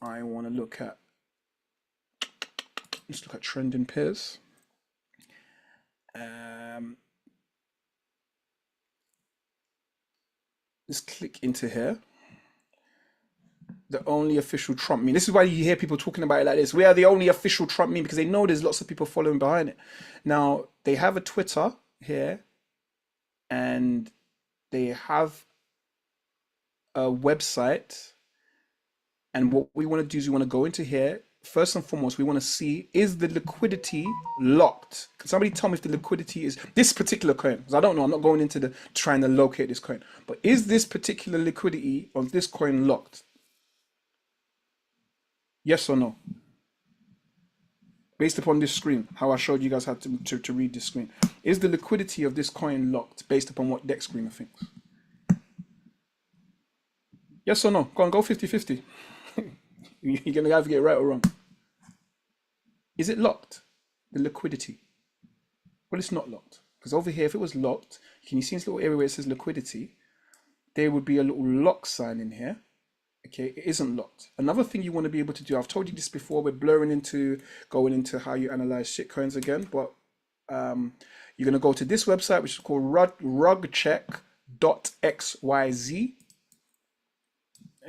A: I want to look at, let's look at trending pairs. Let's click into here. The only official Trump meme. This is why you hear people talking about it like this. We are the only official Trump meme, because they know there's lots of people following behind it. Now, they have a Twitter here, and they have a website. And what we want to do is we want to go into here. First and foremost, we want to see, is the liquidity locked? Can somebody tell me if the liquidity is this particular coin? Because I don't know. I'm not going into trying to locate this coin. But is this particular liquidity of this coin locked? Yes or no? Based upon this screen, how I showed you guys how to read this screen. Is the liquidity of this coin locked based upon what Dex Screener thinks? Yes or no? Go on, go 50-50. You're going to have to get it right or wrong. Is it locked? The liquidity. Well, it's not locked. Because over here, if it was locked, can you see this little area where it says liquidity? There would be a little lock sign in here. Okay, it isn't locked. Another thing you want to be able to do, I've told you this before, we're going into how you analyze shitcoins again, but you're going to go to this website, which is called rugcheck.xyz.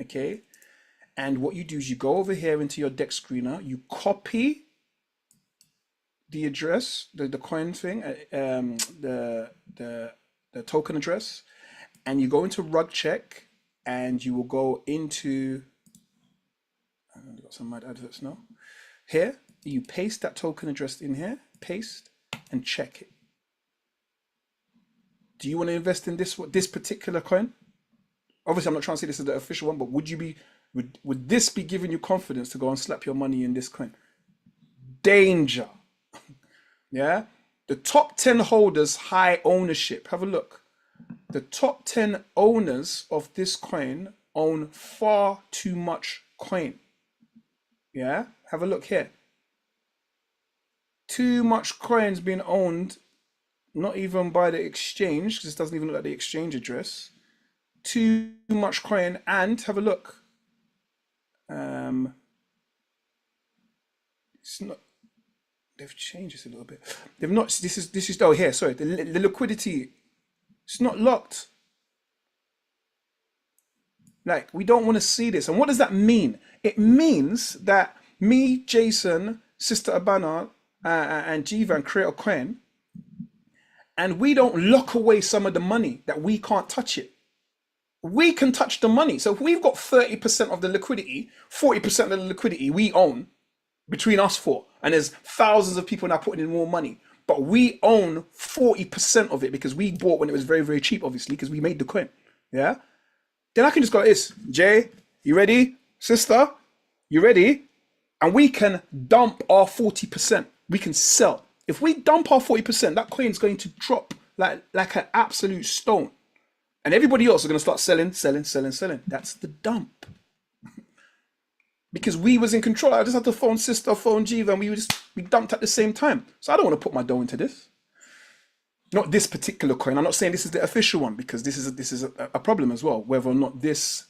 A: Okay, and what you do is you go over here into your deck screener, you copy the address, the coin thing, the token address, and you go into rugcheck, and you will go into, I've got some mad adverts now. Here, you paste that token address in here, paste, and check it. Do you want to invest in this particular coin? Obviously, I'm not trying to say this is the official one, but would this be giving you confidence to go and slap your money in this coin? Danger. Yeah? The top 10 holders, high ownership. Have a look. The top 10 owners of this coin own far too much coin. Yeah? Have a look here. Too much coins being owned, not even by the exchange, because this doesn't even look like the exchange address. Too much coin, and have a look. It's not. They've changed this a little bit. They've not. This is. Oh, here. Sorry. The liquidity. It's not locked. Like, we don't want to see this. And what does that mean? It means that me, Jason, Sister Abana, and Jivan create a coin, and we don't lock away some of the money that we can't touch it. We can touch the money. So if we've got 30% of the liquidity, 40% of the liquidity we own between us four, and there's thousands of people now putting in more money, but we own 40% of it because we bought when it was very, very cheap, obviously, because we made the coin. Yeah? Then I can just go like this. Jay, you ready? Sister, you ready? And we can dump our 40%. We can sell. If we dump our 40%, that coin is going to drop like an absolute stone. And everybody else is going to start selling. That's the dump. Because we was in control. I just had to phone Sister, phone Jiva, and we dumped at the same time. So I don't want to put my dough into this. Not this particular coin. I'm not saying this is the official one, because this is a problem as well. Whether or not this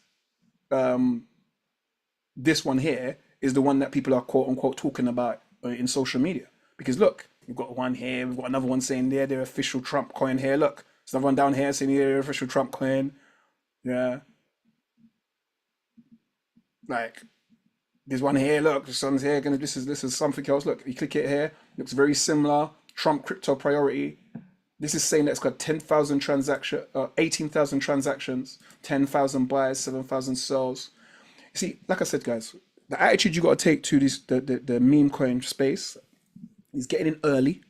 A: this one here is the one that people are quote unquote talking about in social media. Because look, we've got one here, we've got another one saying they're official Trump coin here. Look, there's another one down here saying they're official Trump coin. Yeah. Like, there's one here, look, this one's here, this is something else. Look, you click it here, looks very similar. Trump crypto priority. This is saying that it's got 10,000 transaction, 18,000 transactions, 10,000 buys, 7,000 sells. You see, like I said, guys, the attitude you got to take to this the meme coin space is getting in early.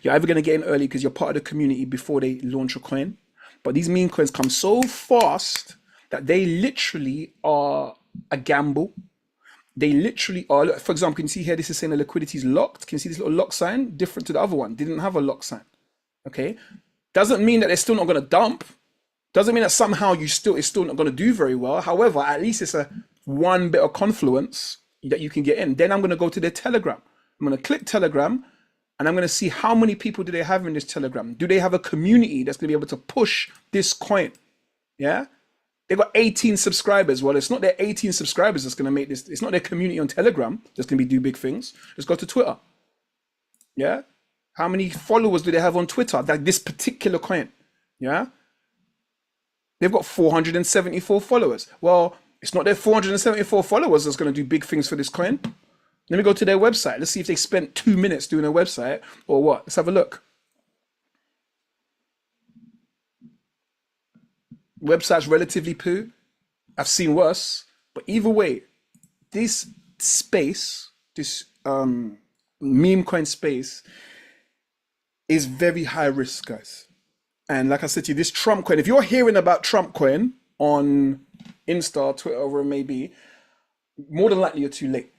A: You're either going to get in early because you're part of the community before they launch a coin, but these meme coins come so fast that they literally are a gamble. They literally are. Look, for example, can you see here, this is saying the liquidity is locked. Can you see this little lock sign? Different to the other one. Didn't have a lock sign. Okay. Doesn't mean that they're still not going to dump. Doesn't mean that somehow it's still not going to do very well. However, at least it's one bit of confluence that you can get in. Then I'm going to go to their Telegram. I'm going to click Telegram, and I'm going to see how many people do they have in this Telegram. Do they have a community that's going to be able to push this coin? Yeah. They've got 18 subscribers. Well, it's not their 18 subscribers that's going to make this. It's not their community on Telegram that's going to do big things. Let's go to Twitter. Yeah. How many followers do they have on Twitter? Like this particular coin. Yeah. They've got 474 followers. Well, it's not their 474 followers that's going to do big things for this coin. Let me go to their website. Let's see if they spent 2 minutes doing a website or what. Let's have a look. Website's relatively poo. I've seen worse. But either way, this space, this meme coin space is very high risk, guys. And like I said to you, this Trump coin, if you're hearing about Trump coin on Insta, Twitter, or wherever it may be, more than likely you're too late.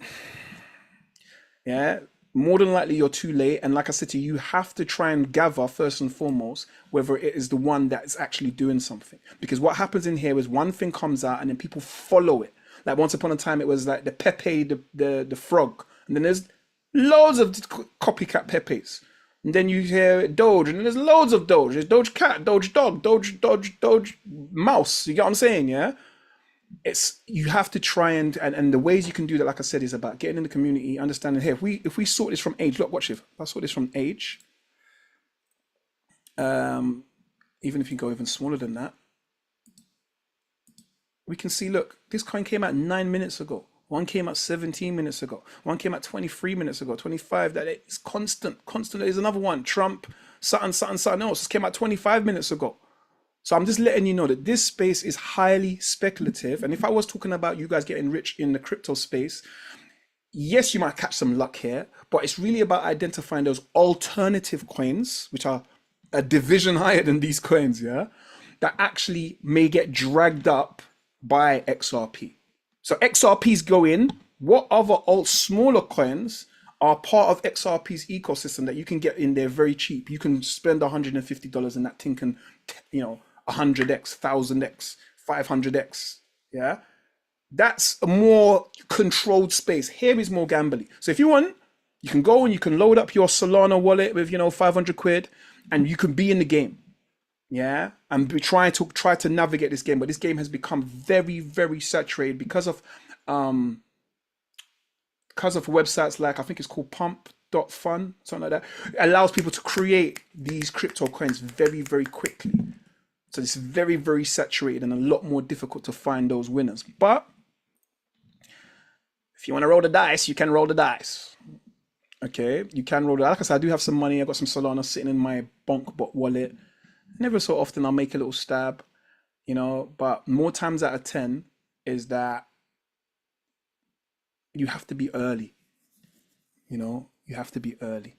A: Yeah, more than likely you're too late. And like I said to you, you have to try and gather first and foremost whether it is the one that is actually doing something. Because what happens in here is one thing comes out and then people follow it. Like once upon a time, it was like the Pepe, the frog. And then there's loads of copycat Pepes. And then you hear Doge, and there's loads of Doge. There's Doge cat, Doge dog, Doge mouse. You get what I'm saying? Yeah. It's you have to try and the ways you can do that, like I said, is about getting in the community, understanding. Hey, if we sort this from age, look, watch it. If I sort this from age, even if you go even smaller than that, we can see. Look, this coin came out 9 minutes ago. One came out 17 minutes ago. One came out 23 minutes ago. 25. That is constant. There's another one. Trump, something else. This came out 25 minutes ago. So I'm just letting you know that this space is highly speculative. And if I was talking about you guys getting rich in the crypto space, yes, you might catch some luck here, but it's really about identifying those alternative coins, which are a division higher than these coins, yeah, that actually may get dragged up by XRP. So XRPs go in. What other smaller coins are part of XRP's ecosystem that you can get in there very cheap? You can spend $150 and that thing can, 100x, 1000x, 500x. Yeah, that's a more controlled space. Here is more gambling. So if you want, you can go and you can load up your Solana wallet with 500 quid, and you can be in the game. Yeah, and be try to navigate this game. But this game has become very, very saturated because of websites like, I think it's called pump.fun, something like that. It allows people to create these crypto coins very, very quickly. So it's very, very saturated and a lot more difficult to find those winners. But if you want to roll the dice, you can roll the dice. Okay, you can roll the dice. Like I said, I do have some money. I got some Solana sitting in my Bonkbot wallet. Never so often I'll make a little stab, but more times out of 10 is that you have to be early. You have to be early.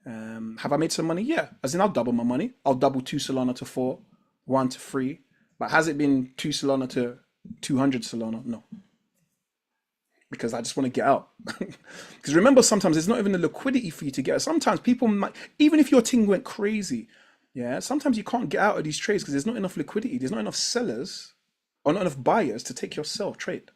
A: Have I made some money? Yeah. As in, I'll double my money. I'll double 2 Solana to 4, 1 to 3. But has it been 2 Solana to 200 Solana? No. Because I just want to get out. Because remember, sometimes there's not even the liquidity for you to get out. Sometimes people might, even if your thing went crazy, yeah, sometimes you can't get out of these trades because there's not enough liquidity. There's not enough sellers or not enough buyers to take your sell trade.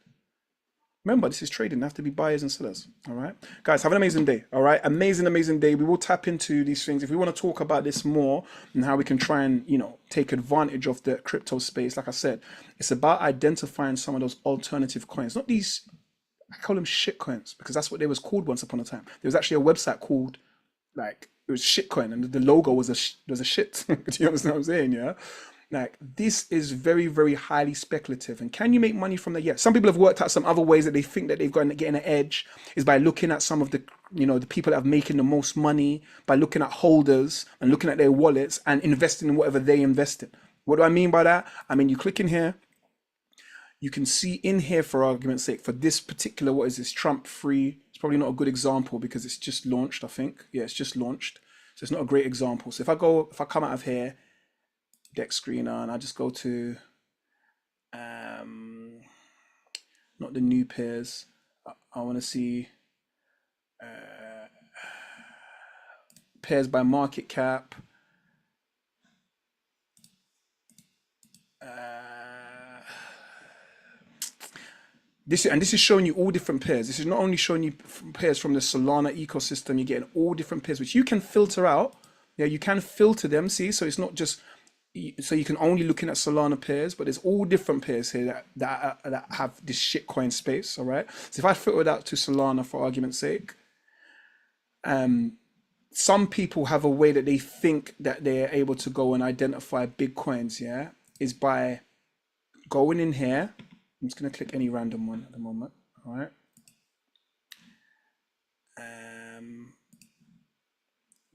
A: Remember, this is trading. There have to be buyers and sellers. All right, guys, have an amazing day. All right, amazing day. We will tap into these things if we want to talk about this more and how we can try and take advantage of the crypto space. Like I said, it's about identifying some of those alternative coins, not these. I call them shit coins because that's what they was called once upon a time. There was actually a website called it was shitcoin, and the logo was a shit. Do you understand what I'm saying? Yeah. Like, this is very, very highly speculative. And can you make money from that? Yeah. Some people have worked out some other ways that they think that they've got to get an edge is by looking at some of the, the people that are making the most money, by looking at holders and looking at their wallets and investing in whatever they invest in. What do I mean by that? I mean, you click in here, you can see in here, for argument's sake, for this particular, what is this, Trump free? It's probably not a good example because it's just launched, I think. Yeah, it's just launched. So it's not a great example. So if I come out of here, deck screener, and I just go to not the new pairs. I want to see pairs by market cap. This is showing you all different pairs. This is not only showing you pairs from the Solana ecosystem. You're getting all different pairs, which you can filter out. Yeah, you can filter them. See, so it's not just so you can only look in at Solana pairs, but there's all different pairs here that have this shitcoin space. All right. So if I filter it out to Solana for argument's sake, some people have a way that they think that they're able to go and identify big coins. Yeah, is by going in here. I'm just going to click any random one at the moment. All right.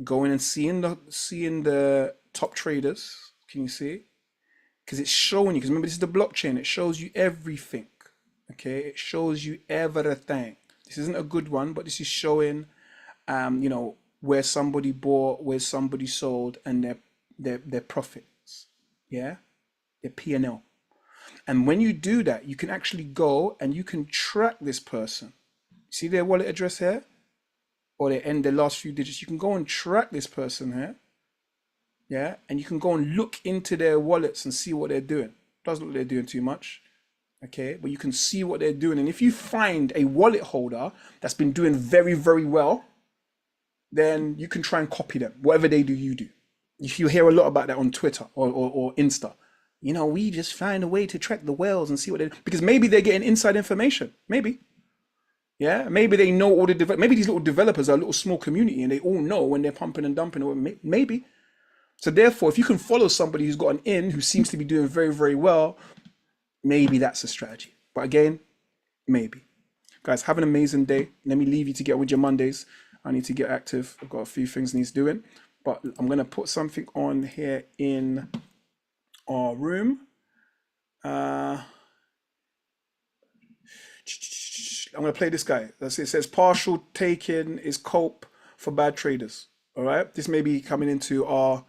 A: Going and seeing the top traders. Can you see? Because it's showing you. Because remember, this is the blockchain. It shows you everything. Okay, it shows you everything. This isn't a good one, but this is showing, where somebody bought, where somebody sold, and their profits. Yeah, their P&L. And when you do that, you can actually go and you can track this person. See their wallet address here? Or their last few digits. You can go and track this person here. Yeah. And you can go and look into their wallets and see what they're doing. Doesn't look like they're doing too much. Okay. But you can see what they're doing. And if you find a wallet holder that's been doing very, very well, then you can try and copy them. Whatever they do, you do. You hear a lot about that on Twitter or Insta. You know, we just find a way to track the whales and see what they do. Because maybe they're getting inside information. Maybe. Yeah, maybe they know all the maybe these little developers are a little small community and they all know when they're pumping and dumping, or maybe. So therefore, if you can follow somebody who's got an in, who seems to be doing very, very well, maybe that's a strategy. But again, maybe. Guys, have an amazing day. Let me leave you to get with your Mondays. I need to get active. I've got a few things needs doing, but I'm gonna put something on here in our room. I'm gonna play this guy. It says partial taking is cope for bad traders. All right, this may be coming into our.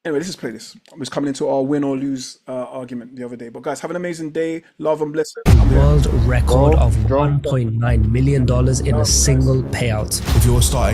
A: Anyway, let's just play this. It was coming into our win or lose argument the other day. But guys, have an amazing day. Love and blessings.
F: World record of $1.9 million in a single payout.
G: If you're starting